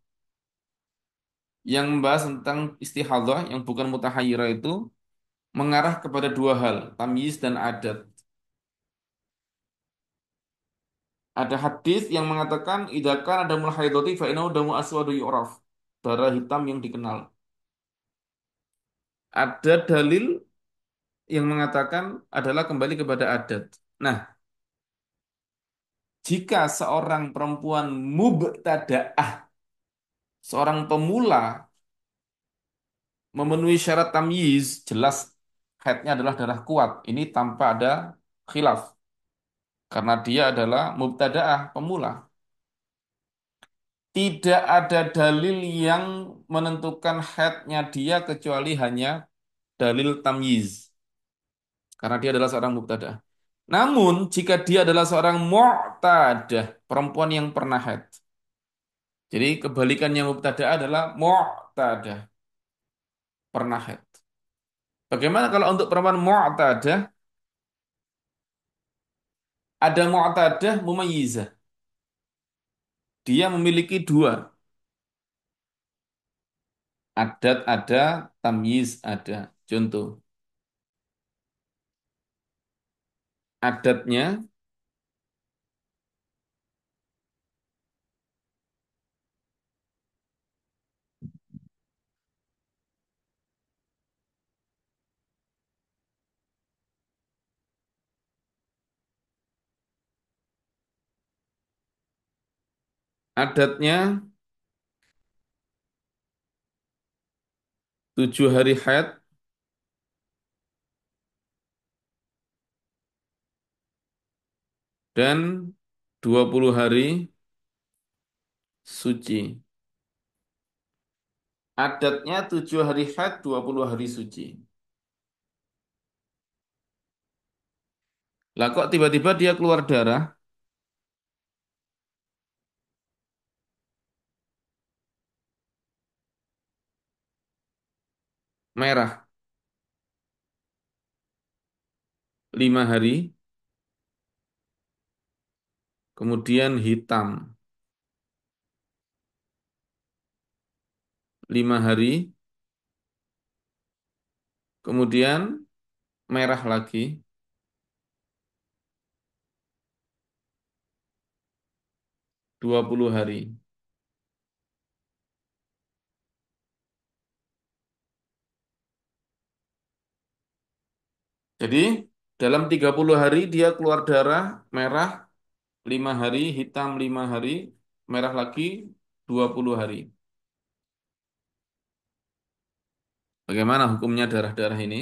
Yang membahas tentang istihadhah yang bukan mutahayyirah itu mengarah kepada dua hal, tamyiz dan adat. Ada hadis yang mengatakan idza kana damul haidati fa innahu damu aswadu yu'raf. Darah hitam yang dikenal. Ada dalil yang mengatakan adalah kembali kepada adat. Nah, jika seorang perempuan mubtada'ah, seorang pemula memenuhi syarat tamyiz, jelas haidnya adalah darah kuat. Ini tanpa ada khilaf. Karena dia adalah mubtada'ah, pemula. Tidak ada dalil yang menentukan haidnya dia kecuali hanya dalil tamyiz. Karena dia adalah seorang mubtada'ah. Namun, jika dia adalah seorang mu'tadah, perempuan yang pernah haid. Jadi kebalikannya mubtada'ah adalah mu'tadah, pernah haid. Bagaimana kalau untuk perempuan mu'tadah, ada mu'tadah mumayyizah. Dia memiliki dua. Adat ada, tamyiz ada. Contoh, adatnya, adatnya 7 hari haid dan 20 hari suci. Adatnya 7 hari haid, 20 hari suci. Lah kok tiba-tiba dia keluar darah merah 5 hari, kemudian hitam. 5 hari, kemudian merah lagi 20 hari. Jadi dalam 30 hari dia keluar darah merah 5 hari, hitam 5 hari, merah lagi 20 hari. Bagaimana hukumnya darah-darah ini?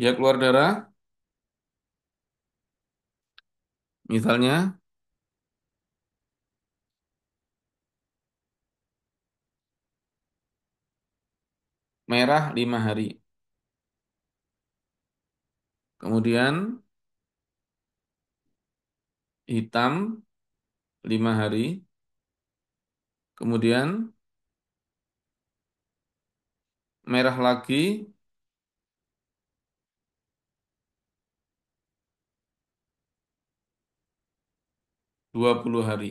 Ya keluar darah, misalnya merah 5 hari. Kemudian hitam 5 hari. Kemudian merah lagi 20 hari.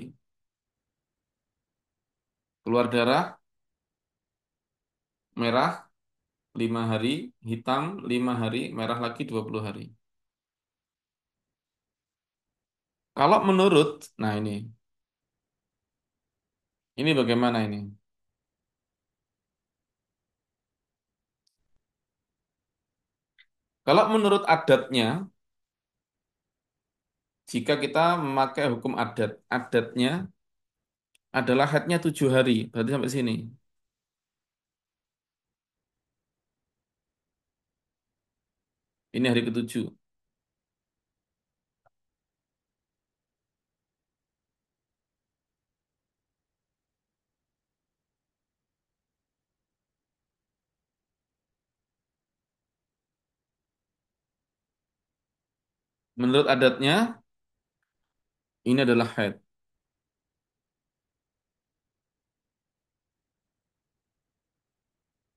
Keluar darah merah 5 hari, hitam 5 hari, merah lagi 20 hari. Kalau menurut, nah ini bagaimana ini? Kalau menurut adatnya, jika kita memakai hukum adat, adatnya adalah haidnya 7 hari. Berarti sampai sini. Ini hari ketujuh. Menurut adatnya, ini adalah haid.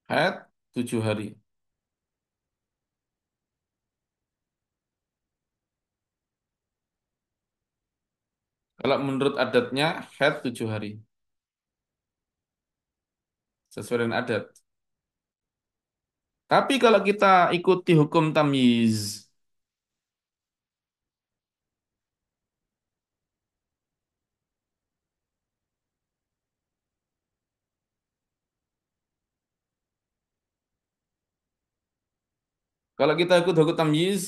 Haid 7 hari. Kalau menurut adatnya, haid 7 hari. Sesuai dengan adat. Tapi kalau kita ikuti hukum tamyiz, kalau kita ikut hukum tamyiz,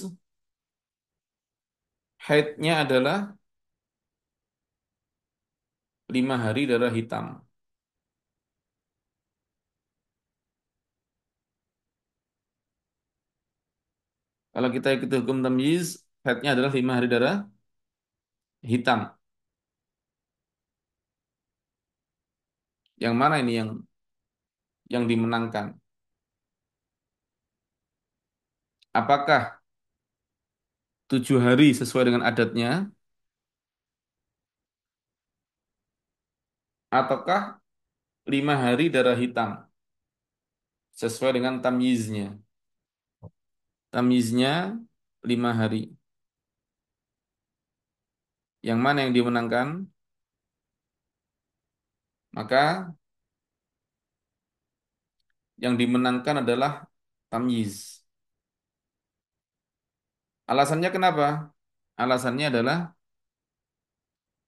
haidnya adalah 5 hari darah hitam. Kalau kita ikut hukum tamyiz, haidnya adalah 5 hari darah hitam. Yang mana ini yang dimenangkan? Apakah 7 hari sesuai dengan adatnya, ataukah 5 hari darah hitam sesuai dengan tamyiznya? Tamyiznya 5 hari. Yang mana yang dimenangkan? Maka yang dimenangkan adalah tamyiz. Alasannya kenapa? Alasannya adalah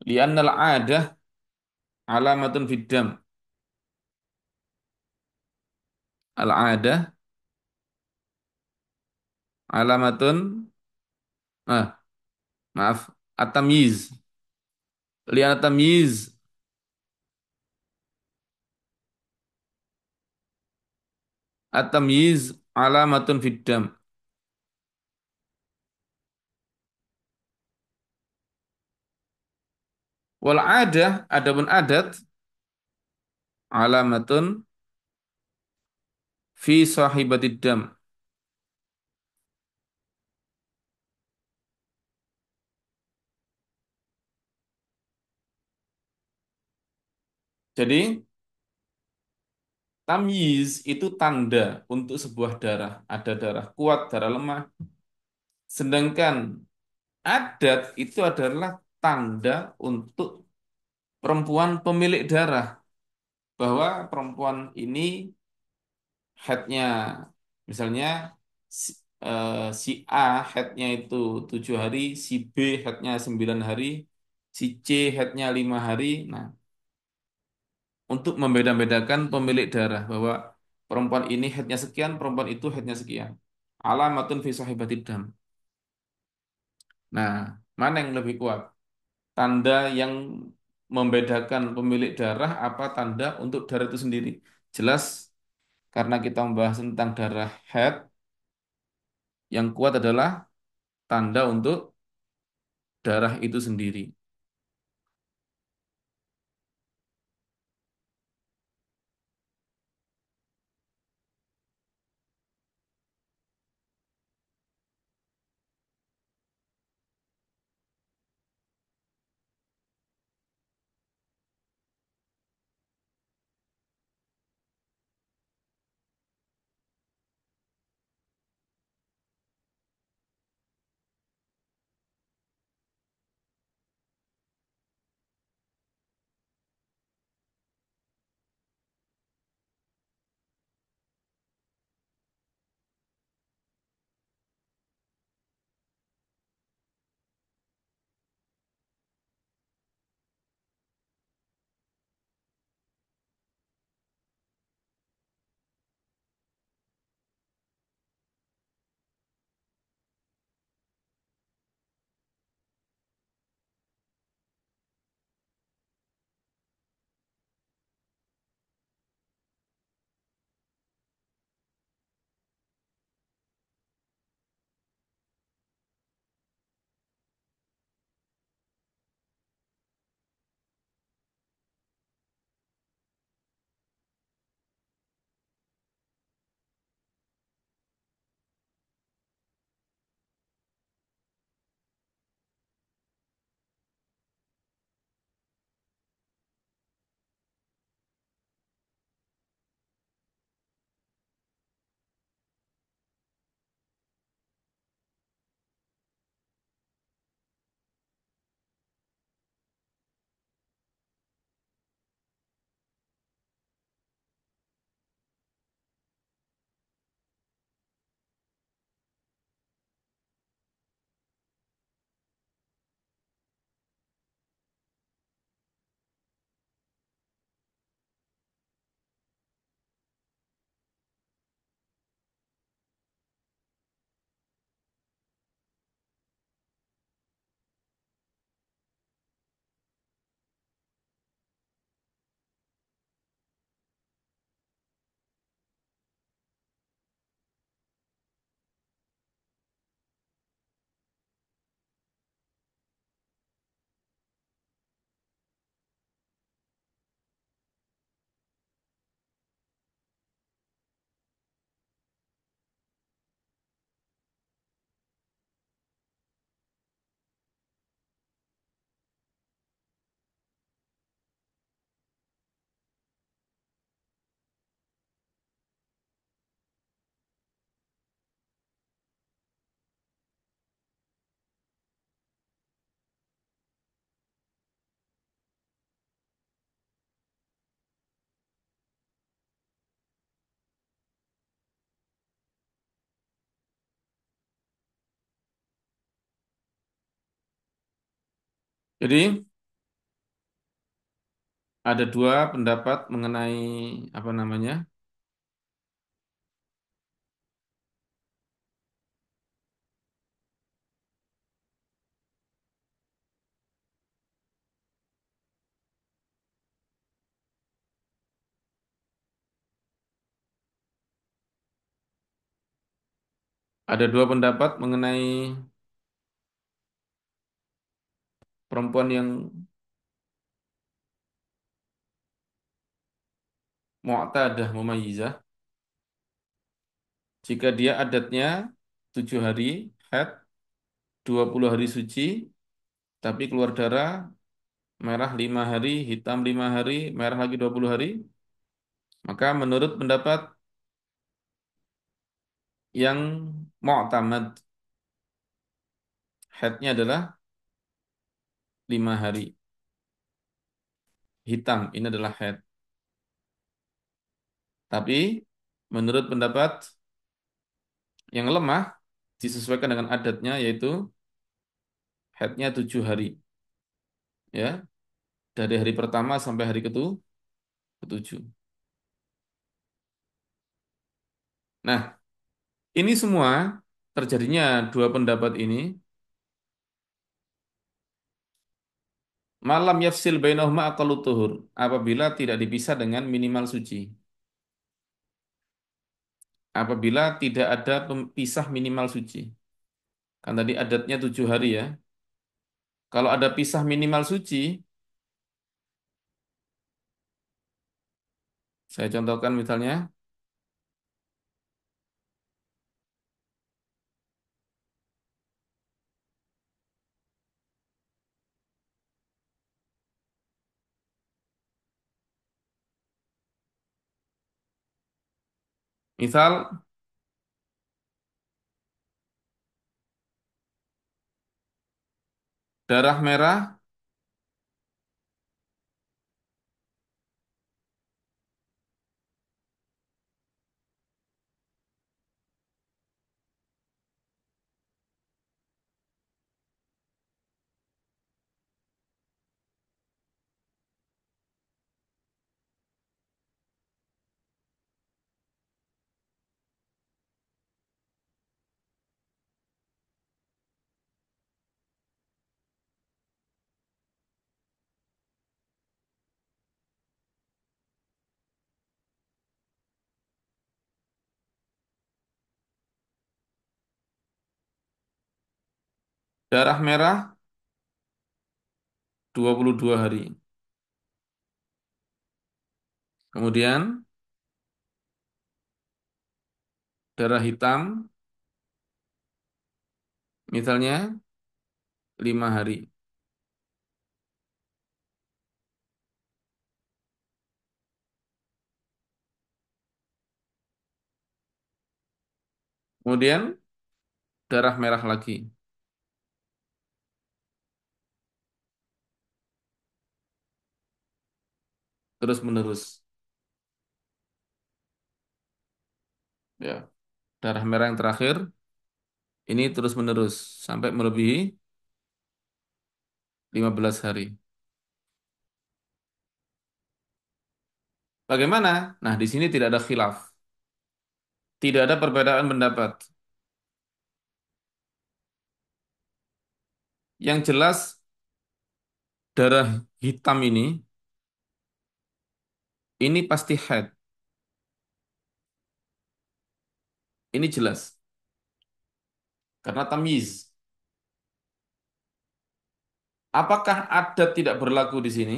li'annal 'adah alamatun fid dam. Al-'adah Alamatun, maaf, at-tamyiz. Lihat at-tamyiz. At-tamyiz alamatun fid dam. Wal adah, adapun adat, alamatun fi sahibatid dam. Jadi, tamyiz itu tanda untuk sebuah darah. Ada darah kuat, darah lemah. Sedangkan adat itu adalah tanda untuk perempuan pemilik darah. Bahwa perempuan ini headnya, misalnya si, si A headnya itu 7 hari, si B headnya 9 hari, si C headnya 5 hari. Nah, untuk membeda-bedakan pemilik darah bahwa perempuan ini headnya sekian, perempuan itu headnya sekian. Alamatun fi sahibatid dam. Nah, mana yang lebih kuat? Tanda yang membedakan pemilik darah apa tanda untuk darah itu sendiri? Jelas karena kita membahas tentang darah head, yang kuat adalah tanda untuk darah itu sendiri. Jadi ada dua pendapat mengenai apa namanya Ada dua pendapat mengenai perempuan yang mu'tadah mumayyizah. Jika dia adatnya 7 hari haid, 20 hari suci, tapi keluar darah merah 5 hari, hitam 5 hari, merah lagi 20 hari, maka menurut pendapat yang mu'tamad, haidnya adalah 5 hari. Hitam, ini adalah haid. Tapi menurut pendapat yang lemah, disesuaikan dengan adatnya, yaitu haidnya 7 hari. Ya, dari hari pertama sampai hari ketujuh. Nah, ini semua terjadinya dua pendapat ini malam yafsil bainahuma aqallut tuhur, apabila tidak dipisah dengan minimal suci. Apabila tidak ada pemisah minimal suci. Kan tadi adatnya 7 hari ya. Kalau ada pisah minimal suci, saya contohkan misalnya, misal darah merah, darah merah 22 hari. Kemudian darah hitam misalnya 5 hari. Kemudian darah merah lagi, terus menerus. Ya, darah merah yang terakhir ini terus menerus sampai melebihi 15 hari. Bagaimana? Nah, di sini tidak ada khilaf. Tidak ada perbedaan pendapat. Yang jelas darah hitam ini pasti haid. Ini jelas karena tamyiz. Apakah adat tidak berlaku di sini?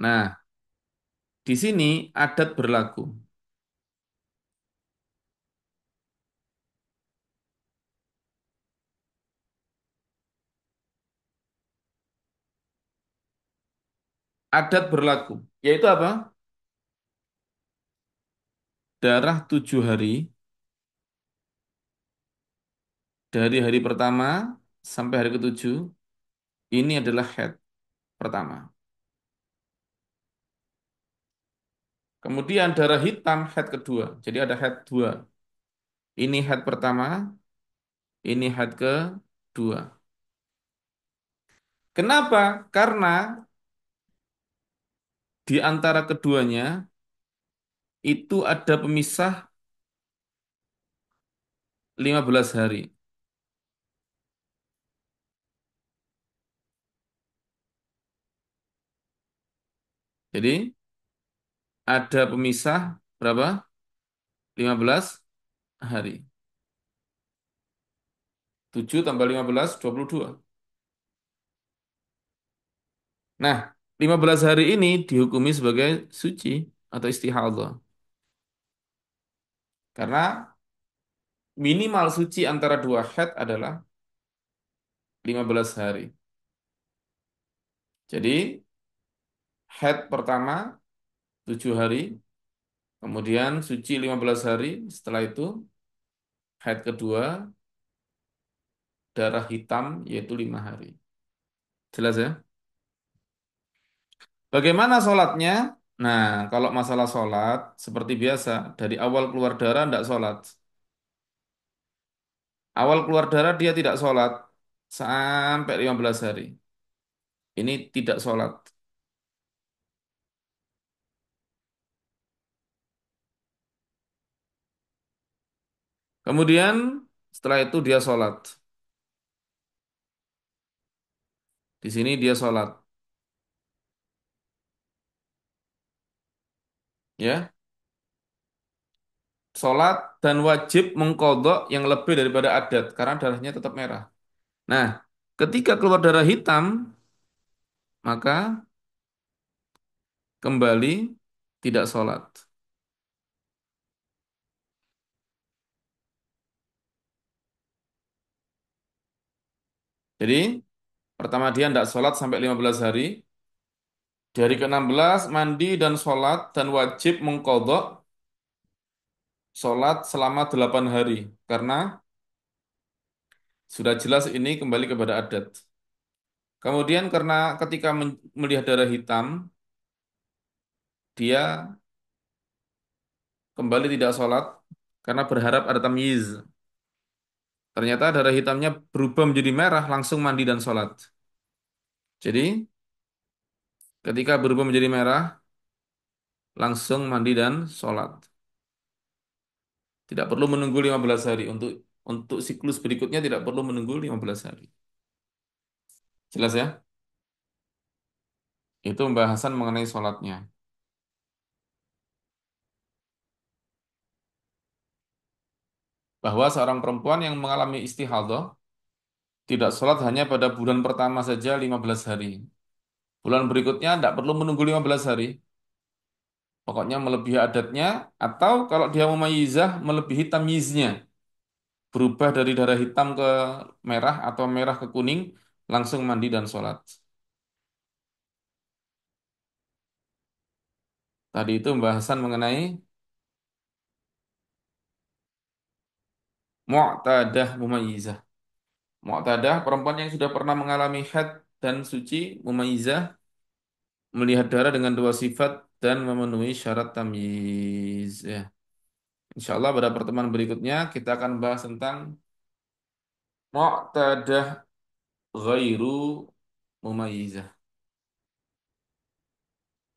Nah, di sini adat berlaku. Adat berlaku, yaitu apa? Darah 7 hari dari hari pertama sampai hari ketujuh ini adalah haid pertama. Kemudian darah hitam haid kedua. Jadi ada haid dua. Ini haid pertama, ini haid kedua. Kenapa? Karena di antara keduanya itu ada pemisah 15 hari. Jadi ada pemisah berapa? 15 hari. 7 tambah 15, 22. Nah, 15 hari ini dihukumi sebagai suci atau istihadah. Karena minimal suci antara dua haid adalah 15 hari. Jadi, haid pertama 7 hari, kemudian suci 15 hari, setelah itu haid kedua darah hitam yaitu 5 hari. Jelas ya? Bagaimana sholatnya? Nah, kalau masalah sholat, seperti biasa, dari awal keluar darah tidak sholat. Awal keluar darah dia tidak sholat sampai 15 hari. Ini tidak sholat. Kemudian setelah itu dia sholat. Di sini dia sholat. Ya, sholat dan wajib mengkodok yang lebih daripada adat karena darahnya tetap merah. Nah, ketika keluar darah hitam, maka kembali tidak sholat. Jadi, pertama dia tidak sholat sampai 15 hari. Dari ke-16 mandi dan sholat dan wajib mengkodok sholat selama 8 hari. Karena sudah jelas ini kembali kepada adat. Kemudian karena ketika melihat darah hitam, dia kembali tidak sholat karena berharap ada tamyiz. Ternyata darah hitamnya berubah menjadi merah, langsung mandi dan sholat. Jadi ketika berubah menjadi merah, langsung mandi dan sholat. Tidak perlu menunggu 15 hari. Untuk siklus berikutnya tidak perlu menunggu 15 hari. Jelas ya? Itu pembahasan mengenai sholatnya. Bahwa seorang perempuan yang mengalami istihadah tidak sholat hanya pada bulan pertama saja 15 hari. Bulan berikutnya tidak perlu menunggu 15 hari. Pokoknya melebihi adatnya atau kalau dia memayizah melebihi tamyiznya. Berubah dari darah hitam ke merah atau merah ke kuning langsung mandi dan sholat. Tadi itu pembahasan mengenai mu'tadah mumayyizah. Mu'tadah perempuan yang sudah pernah mengalami haid dan suci mumayyizah melihat darah dengan dua sifat dan memenuhi syarat tamyiz ya. Insya Allah pada pertemuan berikutnya kita akan bahas tentang mu'tadah ghairu mumayyizah.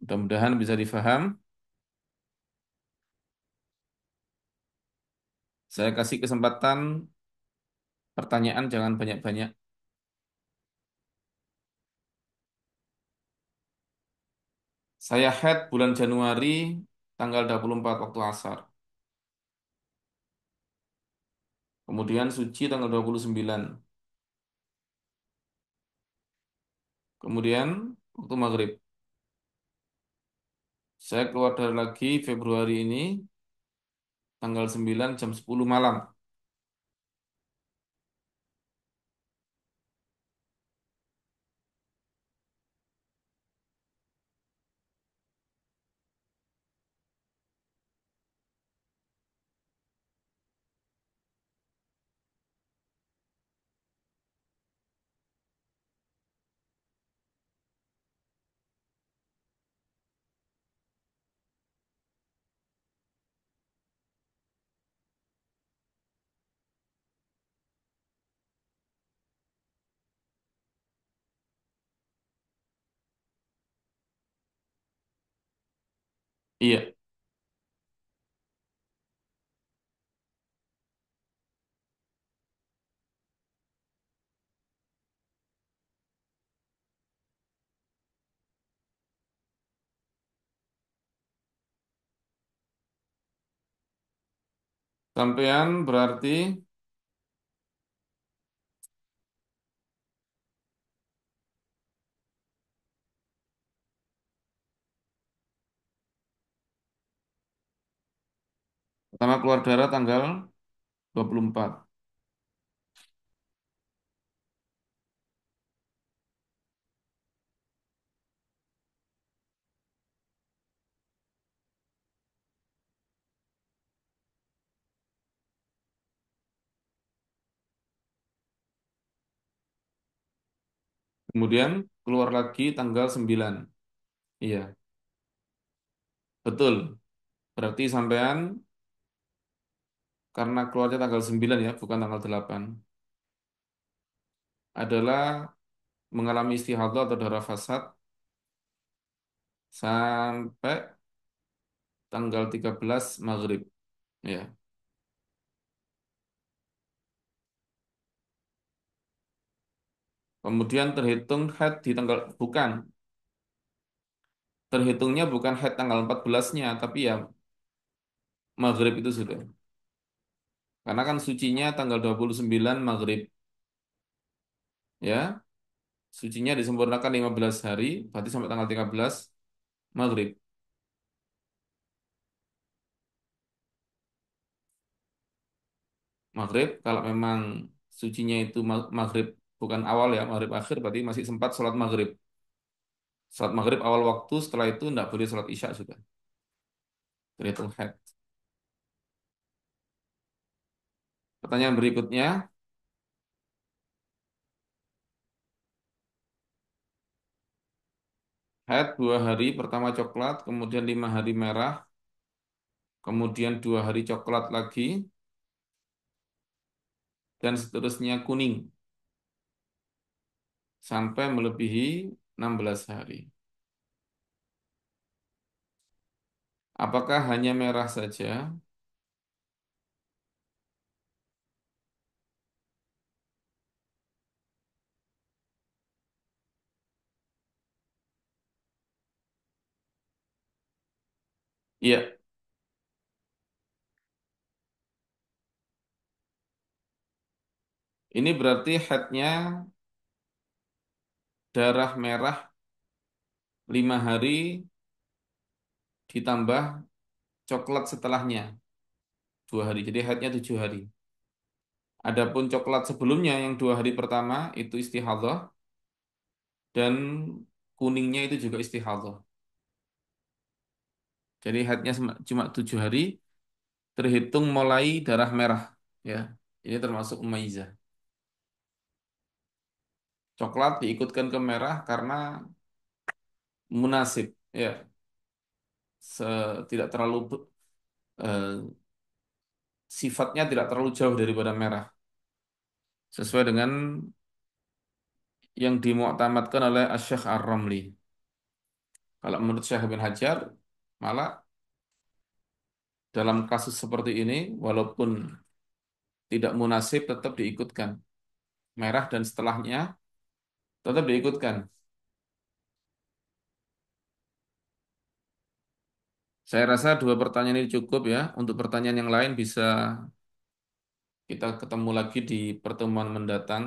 Mudah-mudahan bisa difaham. Saya kasih kesempatan pertanyaan jangan banyak-banyak. Saya haid bulan Januari tanggal 24 waktu asar. Kemudian suci tanggal 29. Kemudian waktu maghrib. Saya keluar dari lagi Februari ini tanggal 9 jam 10 malam. Iya, sampean berarti Pertama keluar darah tanggal 24. Kemudian keluar lagi tanggal 9. Iya, betul. Berarti sampean karena keluarnya tanggal 9 ya, bukan tanggal 8, adalah mengalami istihadah atau darah fasad sampai tanggal 13 maghrib. Ya. Kemudian terhitung haid di tanggal, bukan, terhitungnya bukan haid tanggal 14-nya, tapi ya maghrib itu sudah. Karena kan sucinya tanggal 29 maghrib. Ya, sucinya disempurnakan 15 hari, berarti sampai tanggal 13 maghrib. Maghrib, kalau memang sucinya itu maghrib bukan awal ya, maghrib akhir, berarti masih sempat sholat maghrib. Sholat maghrib awal waktu, setelah itu tidak boleh sholat isya sudah. Terhitung haid. Pertanyaan berikutnya, haid 2 hari, pertama coklat, kemudian 5 hari merah, kemudian 2 hari coklat lagi, dan seterusnya kuning, sampai melebihi 16 hari. Apakah hanya merah saja? Iya, ini berarti haidnya darah merah 5 hari ditambah coklat setelahnya 2 hari. Jadi haidnya 7 hari. Adapun coklat sebelumnya yang 2 hari pertama itu istihadah dan kuningnya itu juga istihadah. Jadi haidnya cuma 7 hari terhitung mulai darah merah. Ya, ini termasuk mumaizah. Coklat diikutkan ke merah karena munasib. Ya, tidak terlalu eh, sifatnya tidak terlalu jauh daripada merah. Sesuai dengan yang dimuktamadkan oleh Asy-Syaikh Ar-Ramli. Kalau menurut Syekh bin Hajar, malah dalam kasus seperti ini, walaupun tidak munasib tetap diikutkan. Merah dan setelahnya tetap diikutkan. Saya rasa 2 pertanyaan ini cukup ya. Untuk pertanyaan yang lain bisa kita ketemu lagi di pertemuan mendatang.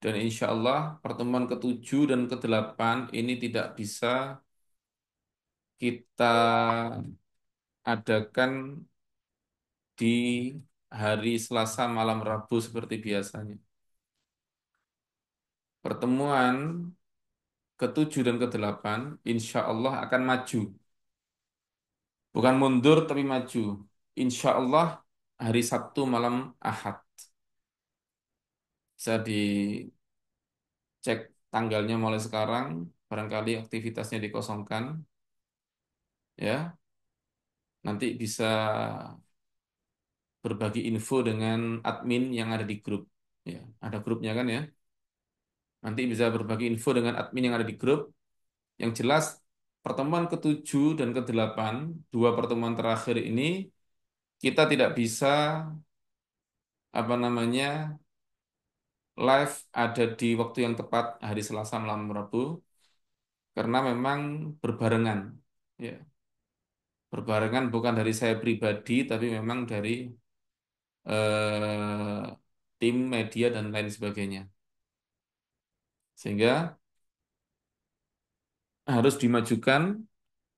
Dan insya Allah pertemuan ke-7 dan ke-8 ini tidak bisa kita adakan di hari Selasa malam Rabu seperti biasanya. Pertemuan ke-7 dan ke-8 insya Allah akan maju. Bukan mundur tapi maju. Insya Allah hari Sabtu malam Ahad. Bisa dicek tanggalnya mulai sekarang. Barangkali aktivitasnya dikosongkan. Ya, nanti bisa berbagi info dengan admin yang ada di grup. Ya, ada grupnya kan ya. Nanti bisa berbagi info dengan admin yang ada di grup. Yang jelas pertemuan ke-7 dan ke-8, 2 pertemuan terakhir ini kita tidak bisa apa namanya live ada di waktu yang tepat hari Selasa malam Rabu karena memang berbarengan. Ya, berbarengan bukan dari saya pribadi tapi memang dari eh, tim media dan lain sebagainya. Sehingga harus dimajukan,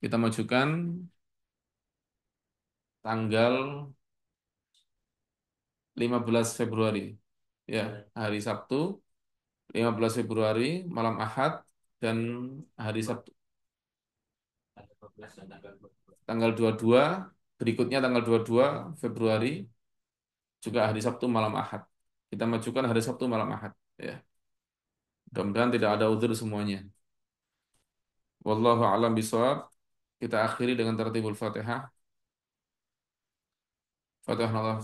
kita majukan tanggal 15 Februari. Ya, hari Sabtu 15 Februari malam Ahad dan hari Sabtu tanggal 22 berikutnya tanggal 22 Februari juga hari Sabtu malam Ahad. Kita majukan hari Sabtu malam Ahad. Ya, mudah-mudahan tidak ada udzur semuanya. Wallahu a'lam bishawab. Kita akhiri dengan tertibul Fatihah. Fatihah Allah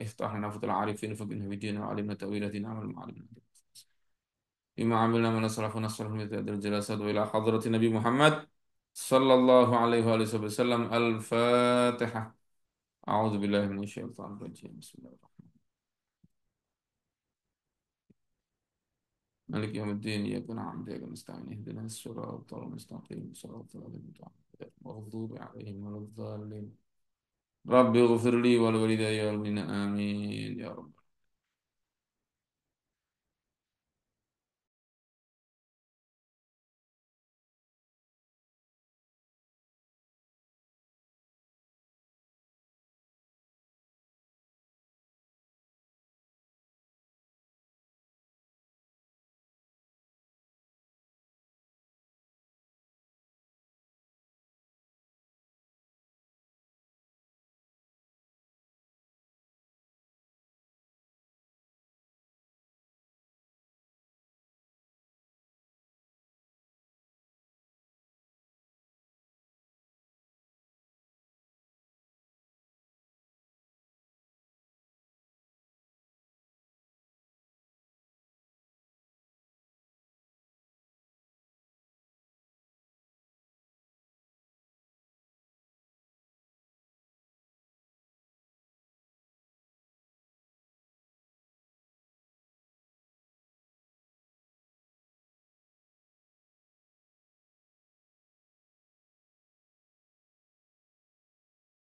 iftah lana fatul arifin faqina bidina wa alimna ta'wila dina amal ma'alim. بما عملنا من الصلاة ونصر من الجلسات وإلى حضرة النبي محمد صلى الله عليه وآله وسلم الفاتحة. أعوذ بالله من الشيطان الرجيم بسم الله الرحمن الرحيم مالك يوم الدين إياك نعبد وإياك نستعين اهدنا الصراط المستقيم صراط الذين أنعمت عليهم غير المغضوب عليهم ولا الضالين رب اغفر لي ولوالدي والمؤمنين آمين يا رب